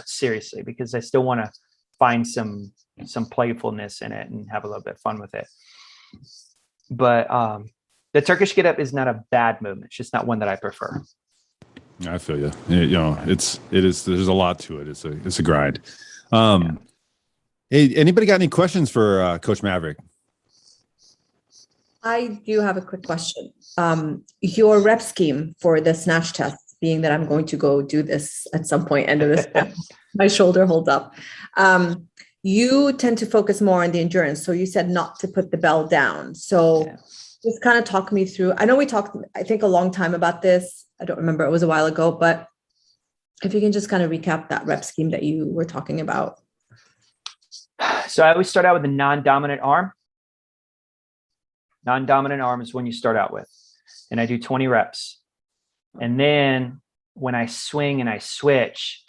seriously, because I still want to find some playfulness in it and have a little bit of fun with it. But the Turkish get up is not a bad movement. It's just not one that I prefer. I feel you. It is. There's a lot to it. It's a grind. Hey, anybody got any questions for Coach Maverick? I do have a quick question. Your rep scheme for the snatch test, being that I'm going to go do this at some point, end of this, my shoulder holds up. You tend to focus more on the endurance. So you said not to put the bell down. So just kind of talk me through. I know we talked, I think, a long time about this. I don't remember. It was a while ago, but if you can just kind of recap that rep scheme that you were talking about. So I always start out with a non-dominant arm. Non-dominant arm is when you start out with. And I do 20 reps. And then when I swing and I switch,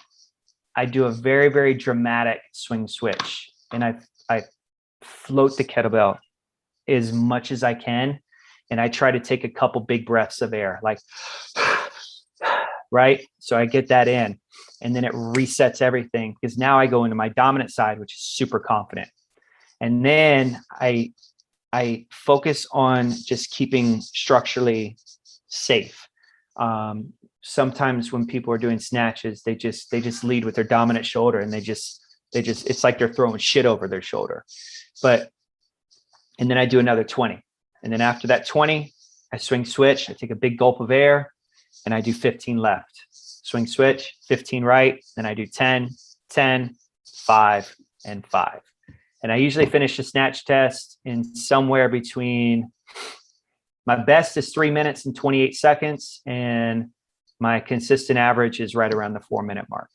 I do a very, very dramatic swing switch. And I float the kettlebell as much as I can. And I try to take a couple big breaths of air, like, right? So I get that in. And then it resets everything, because now I go into my dominant side, which is super confident. And then I focus on just keeping structurally safe. Sometimes when people are doing snatches, they just lead with their dominant shoulder, and they just it's like they're throwing shit over their shoulder. And then I do another 20. And then after that 20, I swing switch. I take a big gulp of air, and I do 15 left. Swing switch, 15 right. Then I do 10, 10, 5, and 5. And I usually finish the snatch test in somewhere between, my best is 3 minutes and 28 seconds. And my consistent average is right around the 4-minute mark.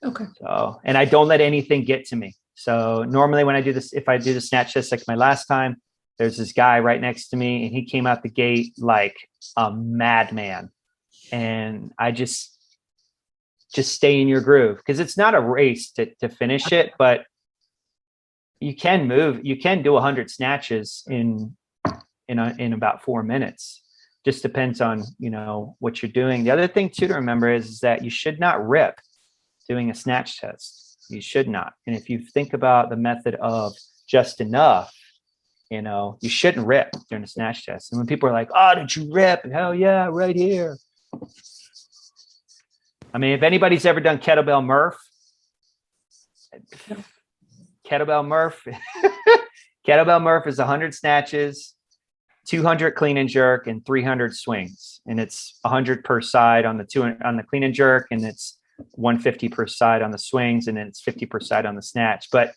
Okay. So, and I don't let anything get to me. So normally when I do this, if I do the snatch test, like my last time, there's this guy right next to me, and he came out the gate like a madman. And I just stay in your groove, because it's not a race to finish it, but you can move. You can do 100 snatches in about 4 minutes. Just depends on, what you're doing. The other thing too to remember is that you should not rip doing a snatch test. You should not. And if you think about the method of just enough, you shouldn't rip during a snatch test. And when people are like, "Oh, did you rip?" Hell yeah, right here. I mean, if anybody's ever done kettlebell Murph, kettlebell Murph is 100 snatches, 200 clean and jerk, and 300 swings. And it's 100 per side on the clean and jerk, and it's 150 per side on the swings, and then it's 50 per side on the snatch. But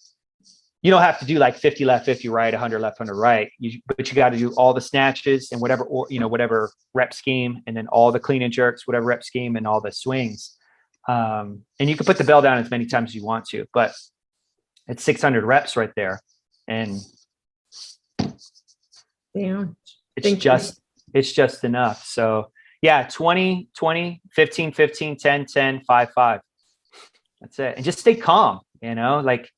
you don't have to do like 50 left, 50 right, 100 left, 100 right. But you got to do all the snatches and whatever, or, whatever rep scheme, and then all the clean and jerks, whatever rep scheme, and all the swings. And you can put the bell down as many times as you want to, but it's 600 reps right there. And Yeah. it's just enough. So yeah, 20, 20, 15, 15, 10, 10, 5, 5. That's it. And just stay calm, like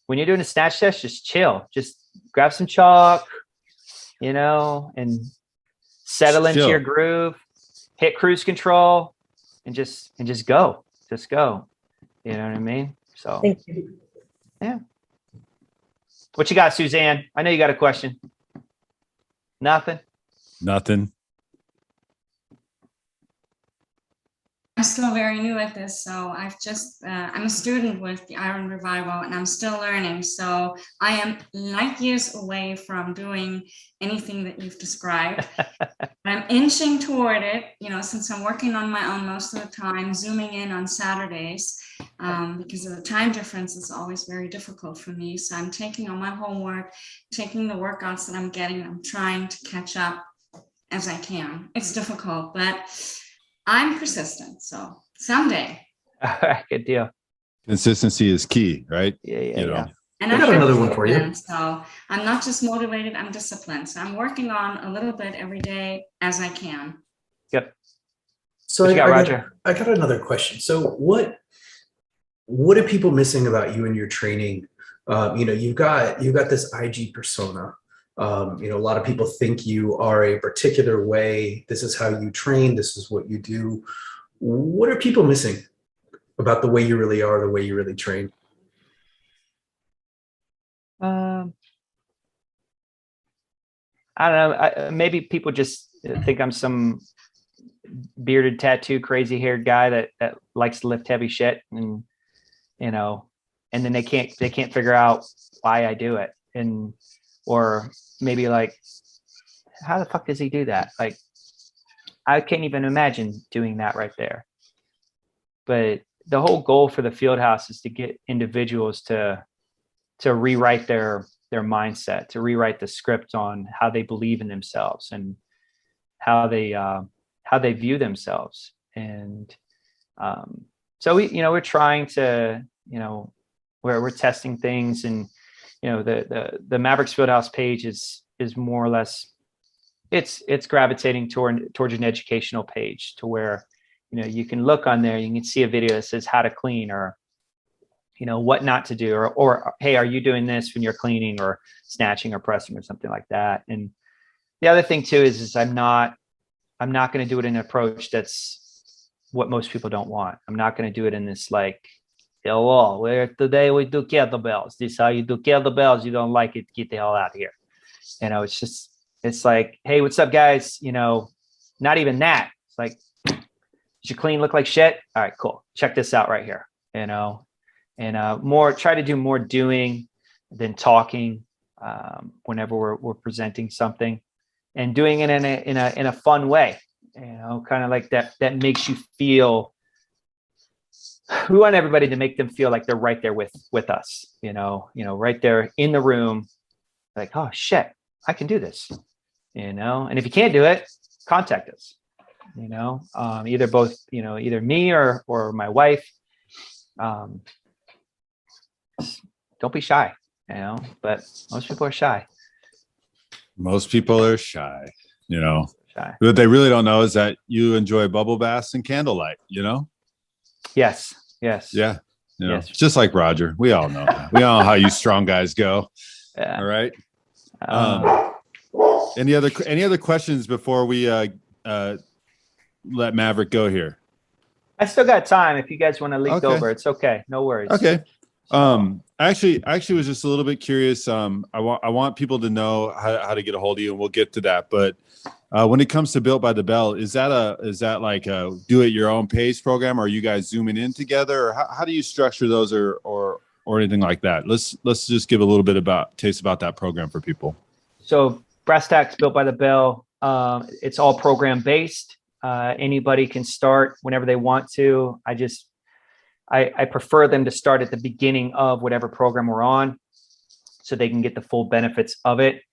when you're doing a snatch test, just chill, just grab some chalk, and settle into your groove, hit cruise control, and just go, you know what I mean? So Thank you. yeah. What you got, Suzanne? I know you got a question. Nothing. I'm still very new at this, so I'm a student with the Iron Revival, and I'm still learning. So I am light years away from doing anything that you've described. I'm inching toward it, since I'm working on my own most of the time, zooming in on Saturdays, because of the time difference is always very difficult for me. So I'm taking all my homework, taking the workouts that I'm getting, I'm trying to catch up as I can. It's difficult, but I'm persistent, so someday. All right, good deal. Consistency is key, right? Yeah. And I got another one for you. So I'm not just motivated, I'm disciplined. So I'm working on a little bit every day as I can. Yep. So I got another question. So what are people missing about you and your training? You've got this IG persona. A lot of people think you are a particular way. This is how you train. This is what you do. What are people missing about the way you really are, the way you really train? I don't know. Maybe people just think I'm some bearded, tattoo, crazy haired guy that likes to lift heavy shit, and and then they can't figure out why I do it, or maybe like, how the fuck does he do that? Like, I can't even imagine doing that right there. But the whole goal for the field house is to get individuals to rewrite their mindset, to rewrite the script on how they believe in themselves and how they view themselves. And so we're trying to, we're testing things, and the Mavericks Fieldhouse page is more or less, it's gravitating towards an educational page, to where you can look on there, you can see a video that says how to clean, or what not to do, or hey, are you doing this when you're cleaning or snatching or pressing or something like that. And the other thing too is I'm not going to do it in an approach that's what most people don't want. I'm not going to do it in this like, hello, today we do kettlebells. This is how you do kettlebells. You don't like it, get the hell out of here. It's like, hey, what's up, guys? Not even that. It's like, does your clean look like shit? All right, cool. Check this out right here. And try to do more doing than talking whenever we're presenting something, and doing it in a fun way. Kind of like that makes you feel. We want everybody to make them feel like they're right there with us, right there in the room, like, oh shit, I can do this, and if you can't do it, contact us, either me or my wife. Don't be shy, but most people are shy. Shy. What they really don't know is that you enjoy bubble baths and candlelight, Yes. Yeah. Yes. Just like Roger. We all know that. We all know how you strong guys go. Yeah. All right. Any other questions before we let Maverick go here? I still got time. If you guys want to leak Okay. over, it's okay. No worries. Okay. I actually was just a little bit curious. I want people to know how to get a hold of you, and we'll get to that. But when it comes to Built by the Bell, is that like a do it your own pace program? Or are you guys zooming in together, or how do you structure those, or anything like that? Let's just give a little bit about that program for people. So Brass Tacks Built by the Bell. It's all program based. Anybody can start whenever they want to. I prefer them to start at the beginning of whatever program we're on. so they can get the full benefits of it.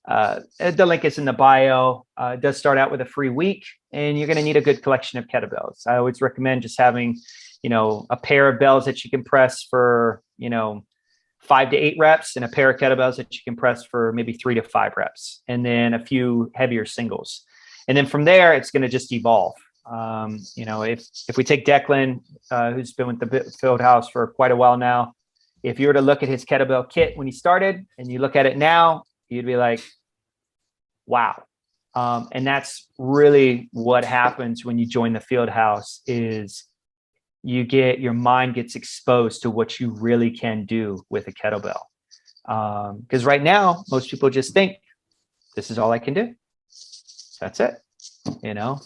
The link is in the bio. It does start out with a free week, and you're going to need a good collection of kettlebells. I always recommend just having, a pair of bells that you can press for, 5 to 8 reps, and a pair of kettlebells that you can press for maybe 3 to 5 reps, and then a few heavier singles. And then from there, it's going to just evolve. If we take Declan, who's been with the Field House for quite a while now, if you were to look at his kettlebell kit when he started and you look at it now, you'd be like, wow. And that's really what happens when you join the Field House, is your mind gets exposed to what you really can do with a kettlebell. Because right now, most people just think, this is all I can do. That's it,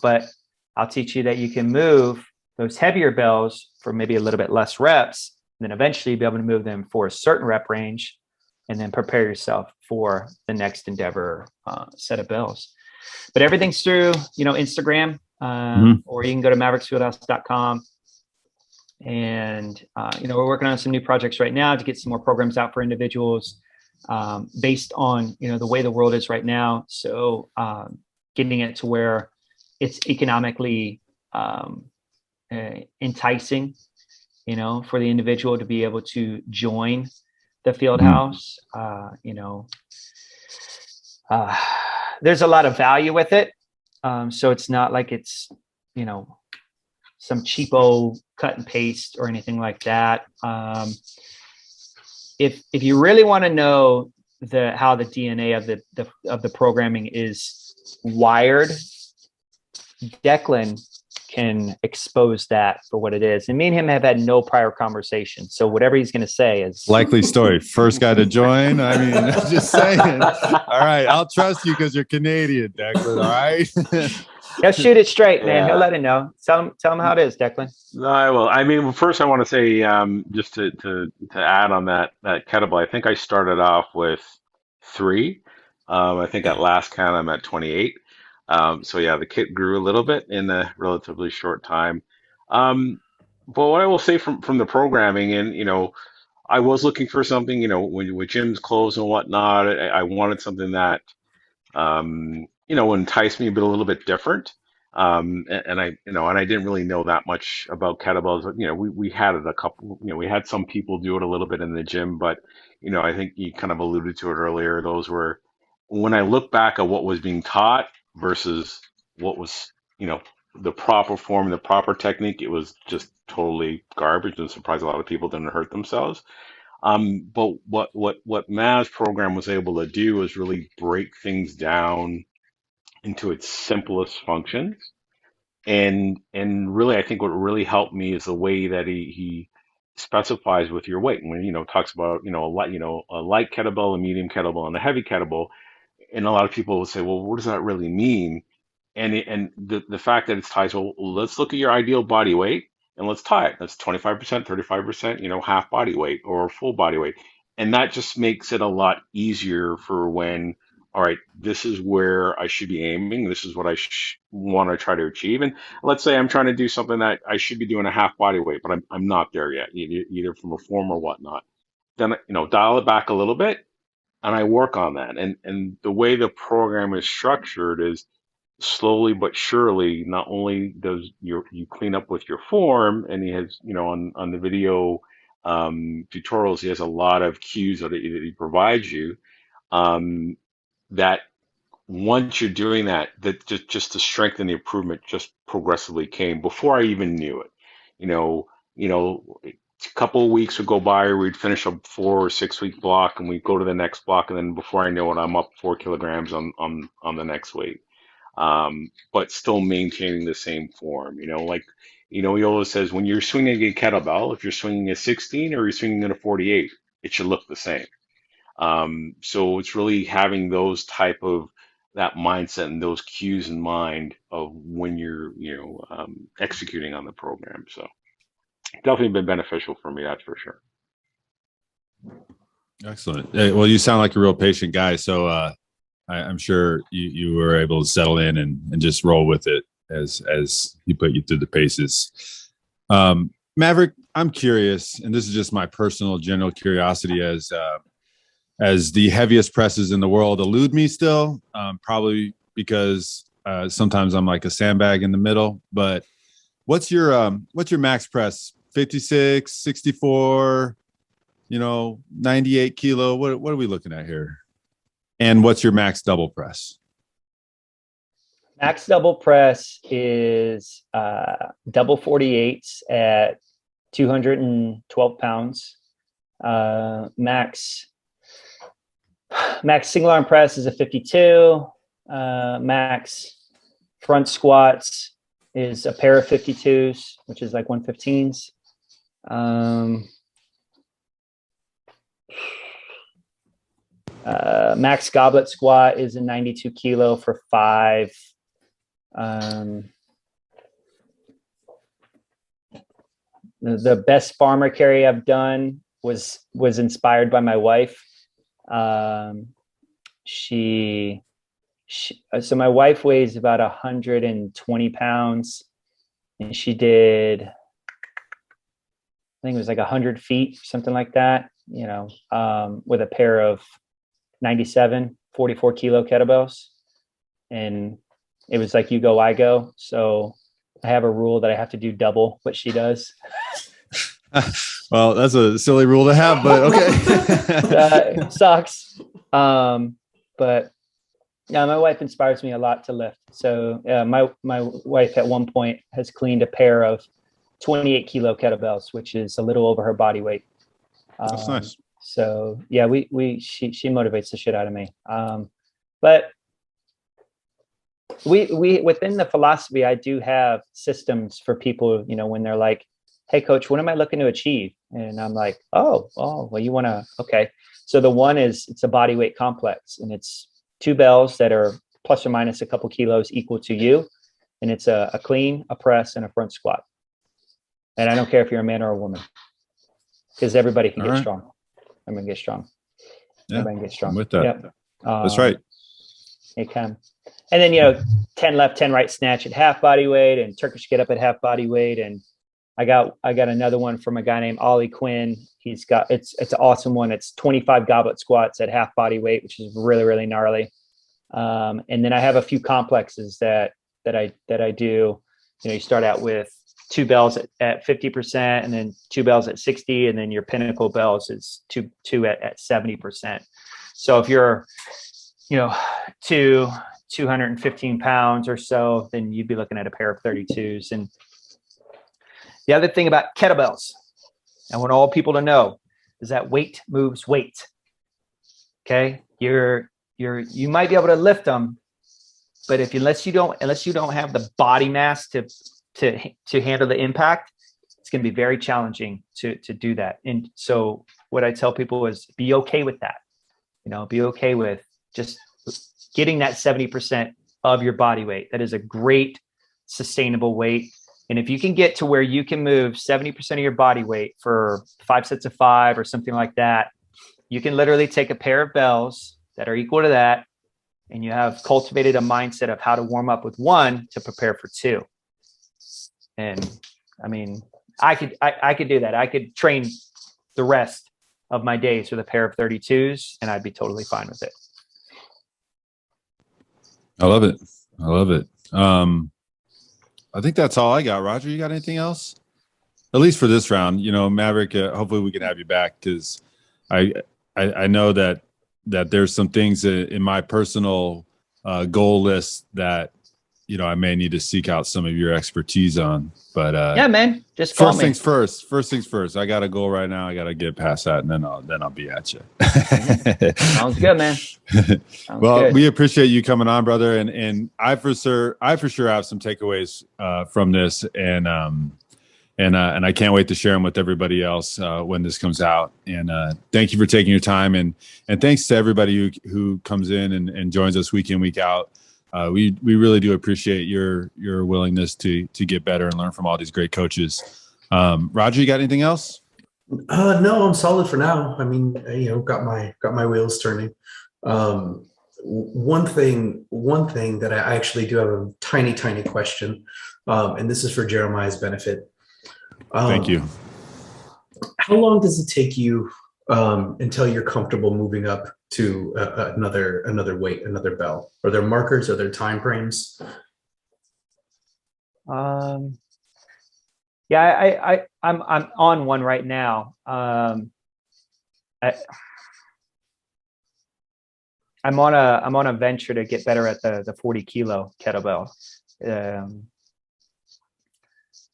but I'll teach you that you can move those heavier bells for maybe a little bit less reps, and then eventually be able to move them for a certain rep range, and then prepare yourself for the next endeavor set of bells. But everything's through, Instagram, or you can go to mavericksfieldhouse.com. And, we're working on some new projects right now to get some more programs out for individuals based on, the way the world is right now. So getting it to where it's economically enticing, for the individual to be able to join the Field House. There's a lot of value with it. So it's not like it's, some cheapo cut and paste or anything like that. If you really want to know how the DNA of the programming is wired, Declan can expose that for what it is. And me and him have had no prior conversation, so whatever he's going to say is likely story. First guy to join. I mean, I'm just saying. All right, I'll trust you because you're Canadian, Declan. All right. He'll shoot it straight, man. He'll let it know. Tell him how it is, Declan. No, I will. I mean, first I want to say, just to add on that kettlebell, I think I started off with 3. I think at last count I'm at 28. So yeah, the kit grew a little bit in a relatively short time. But what I will say from the programming, and I was looking for something, when with gyms closed and whatnot, I wanted something that entice me, but a little bit different. And I didn't really know that much about kettlebells. We had it a couple, we had some people do it a little bit in the gym, but, I think you kind of alluded to it earlier. Those were, when I look back at what was being taught versus what was, the proper form, the proper technique, it was just totally garbage, and surprised a lot of people didn't hurt themselves. But what Mav's program was able to do was really break things down into its simplest functions. And really, I think what really helped me is the way that he specifies with your weight. When, talks about, a light kettlebell, a medium kettlebell, and a heavy kettlebell. And a lot of people will say, well, what does that really mean? And the fact that it's tied, well, let's look at your ideal body weight and let's tie it. That's 25%, 35%, half body weight or full body weight. And that just makes it a lot easier for when, all right, this is where I should be aiming. This is what I want to try to achieve. And let's say I'm trying to do something that I should be doing a half body weight, but I'm not there yet, either from a form or whatnot. Then, dial it back a little bit and I work on that. And the way the program is structured is slowly but surely, not only does you clean up with your form, and he has, on the video tutorials, he has a lot of cues that he provides you, that once you're doing that just the strength and the improvement just progressively came before I even knew it. A couple of weeks would go by, or we'd finish a 4 or 6 week block, and we'd go to the next block, and then before I know it, I'm up 4 kilograms on the next weight. But still maintaining the same form. He always says, when you're swinging a kettlebell, if you're swinging a 16 or you're swinging a 48, it should look the same. So it's really having those type of that mindset and those cues in mind of when you're, executing on the program. So definitely been beneficial for me, that's for sure. Excellent. Well, you sound like a real patient guy. So I'm sure you were able to settle in and just roll with it as he put you through the paces. Maverick, I'm curious, and this is just my personal general curiosity as as the heaviest presses in the world elude me still, probably because sometimes I'm like a sandbag in the middle. But what's your max press? 56, 64, 98 kilo. What are we looking at here? And what's your max double press? Max double press is double 48s at 212 pounds. Max single arm press is a 52. Max front squats is a pair of 52s, which is like 115s. Max goblet squat is a 92 kilo for 5. The best farmer carry I've done was inspired by my wife. So my wife weighs about 120 pounds, and she did, I think it was like 100 feet, something like that, with a pair of 97, 44 kilo kettlebells. And it was like, you go, I go. So I have a rule that I have to do double what she does. Well, that's a silly rule to have, but okay. Sucks. But yeah, my wife inspires me a lot to lift. So my wife at one point has cleaned a pair of 28 kilo kettlebells, which is a little over her body weight. That's nice. So yeah, she motivates the shit out of me. But we within the philosophy, I do have systems for people, when they're like, hey coach, what am I looking to achieve? And I'm like, oh, well, you want to, okay. So the one is, it's a body weight complex, and it's 2 bells that are plus or minus a couple kilos equal to you. And it's a clean, a press, and a front squat. And I don't care if you're a man or a woman, because everybody can get strong. Everyone get strong. Yeah, everybody can get strong. I'm with that. Yep. That's right. It can. And then, 10 left, 10 right snatch at half body weight, and Turkish get up at half body weight. And I got another one from a guy named Ollie Quinn. He's got, it's an awesome one. It's 25 goblet squats at half body weight, which is really, really gnarly. And then I have a few complexes that I do. You start out with 2 bells at 50%, and then 2 bells at 60, and then your pinnacle bells is two at 70%. So if you're, 215 pounds or so, then you'd be looking at a pair of 32s. And the other thing about kettlebells, I want all people to know, is that weight moves weight. Okay, you might be able to lift them, but unless you don't have the body mass to handle the impact, it's going to be very challenging to do that. And so what I tell people is, be okay with that. Be okay with just getting that 70% of your body weight. That is a great sustainable weight. And if you can get to where you can move 70% of your body weight for 5 sets of 5 or something like that, you can literally take a pair of bells that are equal to that, and you have cultivated a mindset of how to warm up with 1 to prepare for 2. And I mean, I could do that. I could train the rest of my days with a pair of 32s, and I'd be totally fine with it. I love it. I think that's all I got. Roger, you got anything else? At least for this round, Maverick, hopefully we can have you back, because I know that there's some things in my personal goal list that, I may need to seek out some of your expertise on. But yeah, man, just call me. First things first. I got a goal right now. I got to get past that, and then I'll be at you. Sounds good, man. Good. We appreciate you coming on, brother. And I for sure have some takeaways from this, and I can't wait to share them with everybody else when this comes out. And thank you for taking your time, and thanks to everybody who comes in and joins us week in, week out. We really do appreciate your willingness to get better and learn from all these great coaches. Roger, you got anything else? No, I'm solid for now. I mean, got my wheels turning. One thing that I actually do have a tiny question, and this is for Jeremiah's benefit. Thank you. How long does it take you until you're comfortable moving up to another weight, another bell? Are there markers? Are there time frames? Yeah, I'm on one right now. I'm on a venture to get better at the 40 kilo kettlebell.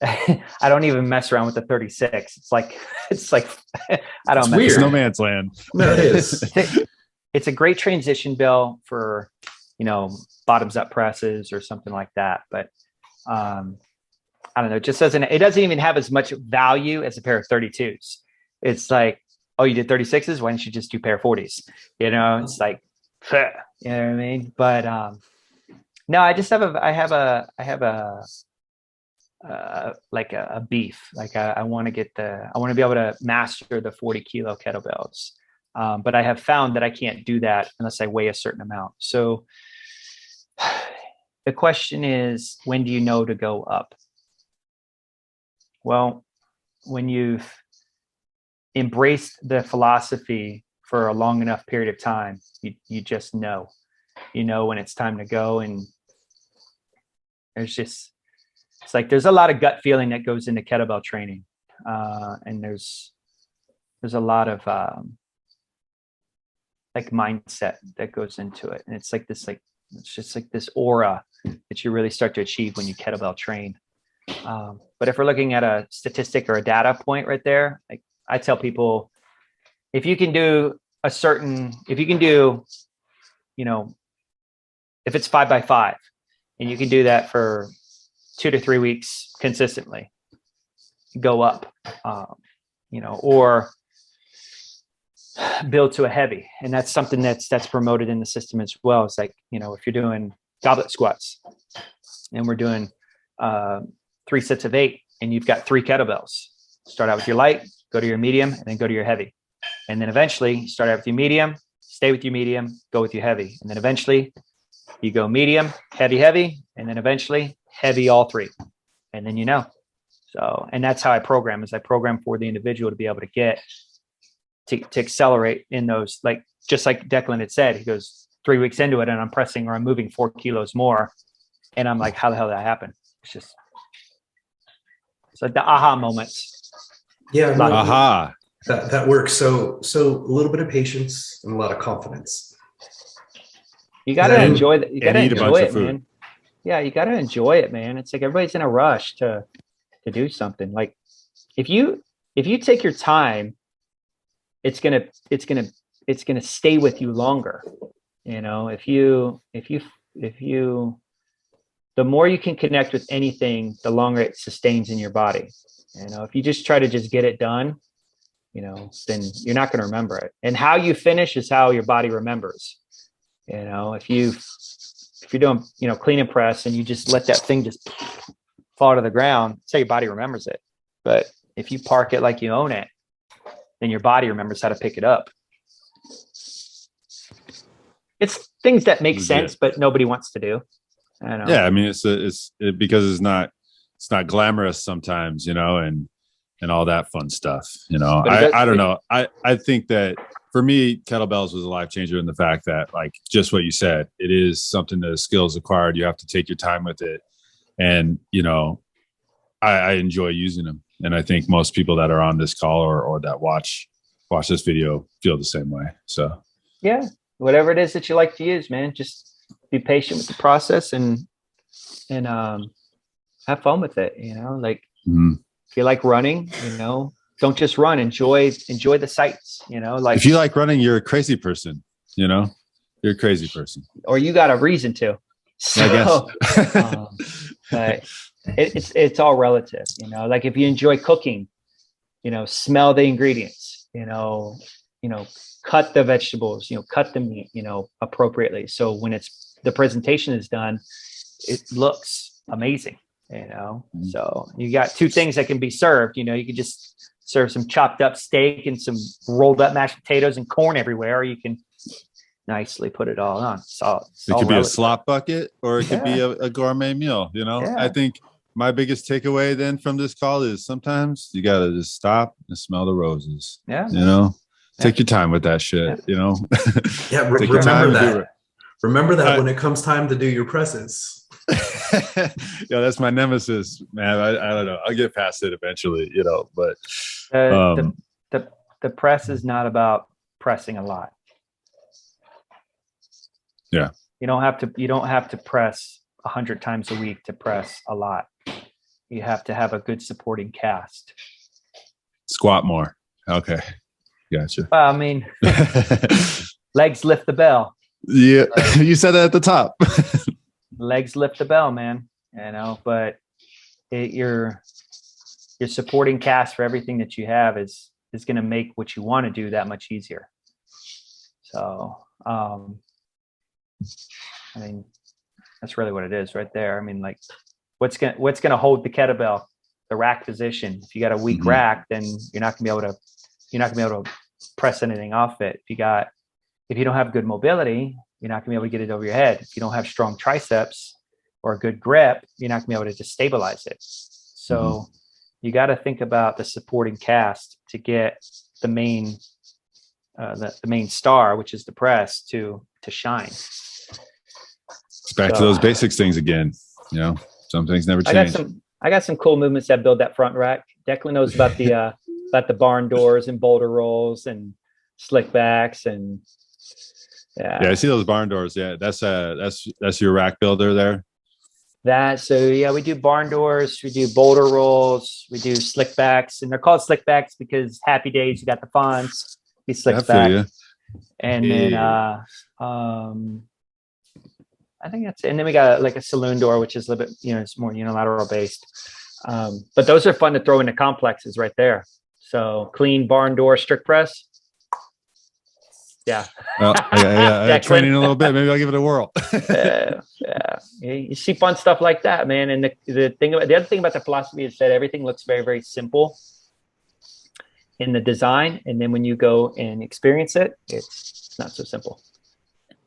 I don't even mess around with the 36. It's like I don't. It's mess weird. It's around. no man's land. No, it is. It's a great transition bell for, bottoms up presses or something like that. But I don't know. It doesn't even have as much value as a pair of 32s. It's like, oh, you did 36s. Why don't you just do pair of 40s? It's like, you know what I mean? But no, I have a beef. Like I want to be able to master the 40 kilo kettlebells. But I have found that I can't do that unless I weigh a certain amount. So the question is, when do you know to go up? Well, when you've embraced the philosophy for a long enough period of time, you just know. When it's time to go, and it's like there's a lot of gut feeling that goes into kettlebell training, and there's a lot of like mindset that goes into it, and it's just like this aura that you really start to achieve when you kettlebell train. But if we're looking at a statistic or a data point right there, like I tell people, if you can do, if it's 5x5 and you can do that for 2 to 3 weeks consistently, go up, or build to a heavy. And that's something that's promoted in the system as well. It's like, if you're doing goblet squats and we're doing 3 sets of 8 and you've got 3 kettlebells, start out with your light, go to your medium, and then go to your heavy. And then eventually start out with your medium, stay with your medium, go with your heavy. And then eventually you go medium, heavy, and then eventually heavy, all 3. And then, so, and that's how I program, is I program for the individual to be able to get to accelerate in those, like, just like Declan had said, he goes 3 weeks into it and I'm pressing or I'm moving 4 kilos more. And I'm like, how the hell did that happen? It's like the aha moments. Yeah. Aha. That works. So a little bit of patience and a lot of confidence. You got to enjoy that. You got to eat a enjoy bunch it, of food. man. Yeah, you got to enjoy it, man. It's like everybody's in a rush to do something. Like if you take your time, it's gonna stay with you longer. If you the more you can connect with anything, the longer it sustains in your body. If you just try to just get it done, then you're not going to remember it. And how you finish is how your body remembers. If you're doing, clean and press and you just let that thing just fall to the ground, that's how your body remembers it. But if you park it like you own it, then your body remembers how to pick it up. It's things that make sense, but nobody wants to do. I know. Yeah, I mean, it's because it's not glamorous sometimes, and all that fun stuff. I don't know. I think that for me, kettlebells was a life changer in the fact that, like, just what you said, it is something that is skills acquired. You have to take your time with it, and I enjoy using them. And I think most people that are on this call or that watch this video feel the same way. So yeah, whatever it is that you like to use, man, just be patient with the process and have fun with it. Like if you like running, don't just run, enjoy the sights, like if you like running, you're a crazy person, you're a crazy person, or you got a reason to. So, I guess. But it's all relative, like if you enjoy cooking, smell the ingredients, cut the vegetables, cut the meat, appropriately. So when the presentation is done, it looks amazing, So you got 2 things that can be served. You could just serve some chopped up steak and some rolled up mashed potatoes and corn everywhere, or you can nicely put it all on. So it could be a slop bucket, or it could be a gourmet meal. I think my biggest takeaway then from this call is sometimes you got to just stop and smell the roses. Yeah. Take your time with that shit, you know? Yeah, Take your time remember to do that. it. Remember that when it comes time to do your presses. Yeah, that's my nemesis, man. I don't know. I'll get past it eventually, you know, but the press is not about pressing a lot. Yeah. You don't have to press 100 times a week to press a lot. You have to have a good supporting cast. Squat more. Okay. Gotcha. Well, I mean, legs lift the bell. Yeah. You said that at the top. Legs lift the bell, man. You know, but your supporting cast for everything that you have is going to make what you want to do that much easier. So, I mean, that's really what it is right there. I mean, like, what's gonna hold the kettlebell? The rack position. If you got a weak rack, then you're not gonna be able to press anything off it. If you don't have good mobility, you're not gonna be able to get it over your head. If you don't have strong triceps or a good grip, you're not gonna be able to just stabilize it. So you got to think about the supporting cast to get the main star, which is the press, to shine. It's back to those basics things again. You know, some things never change. I got some cool movements that build that front rack. Declan knows about the barn doors and boulder rolls and slick backs and yeah, I see those barn doors. Yeah, that's your rack builder there. We do barn doors, we do boulder rolls, we do slick backs, and they're called slick backs because Happy Days, you got the fonts, you slick back. And then I think that's it. And then we got like a saloon door, which is a little bit, you know, it's more unilateral based. But those are fun to throw into complexes right there. So clean barn door, strict press. Yeah. Well, yeah. Training a little bit. Maybe I'll give it a whirl. Yeah. You see fun stuff like that, man. And the other thing about the philosophy is that everything looks very, very simple in the design. And then when you go and experience it, it's not so simple.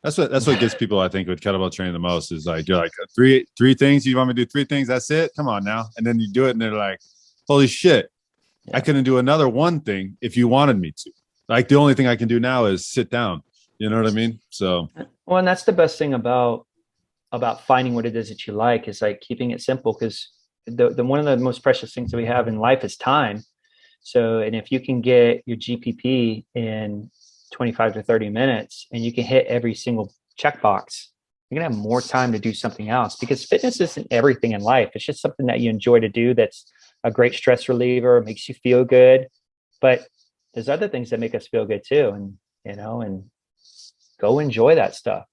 That's what gets people, I think, with kettlebell training the most is like, you're like, three things. You want me to do 3 things? That's it. Come on now. And then you do it and they're like, holy shit. Yeah. I couldn't do another one thing if you wanted me to. Like the only thing I can do now is sit down. You know what I mean? So, well, and that's the best thing about finding what it is that you like is like keeping it simple, because the one of the most precious things that we have in life is time. So, and if you can get your GPP in 25 to 30 minutes and you can hit every single checkbox, you're gonna have more time to do something else, because fitness isn't everything in life. It's just something that you enjoy to do. That's a great stress reliever, makes you feel good. But there's other things that make us feel good too. And, you know, and go enjoy that stuff.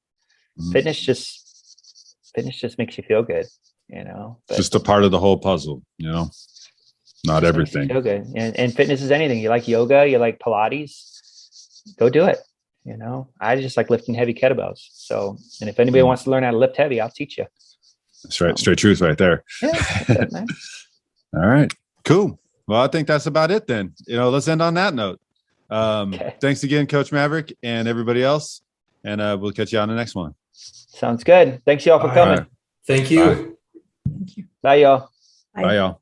Fitness just makes you feel good, you know. But just a part of the whole puzzle, you know, not everything. Feel good. And fitness is anything. You like yoga, you like Pilates, go do it. You know, I just like lifting heavy kettlebells. So, and if anybody wants to learn how to lift heavy, I'll teach you. That's right. Straight truth right there. Yeah, that's it, man. All right, cool. Well, I think that's about it then. You know, let's end on that note. Okay. Thanks again, Coach Maverick and everybody else. And we'll catch you on the next one. Sounds good. Thanks y'all for coming. Thank you. Bye. Bye y'all. Bye y'all.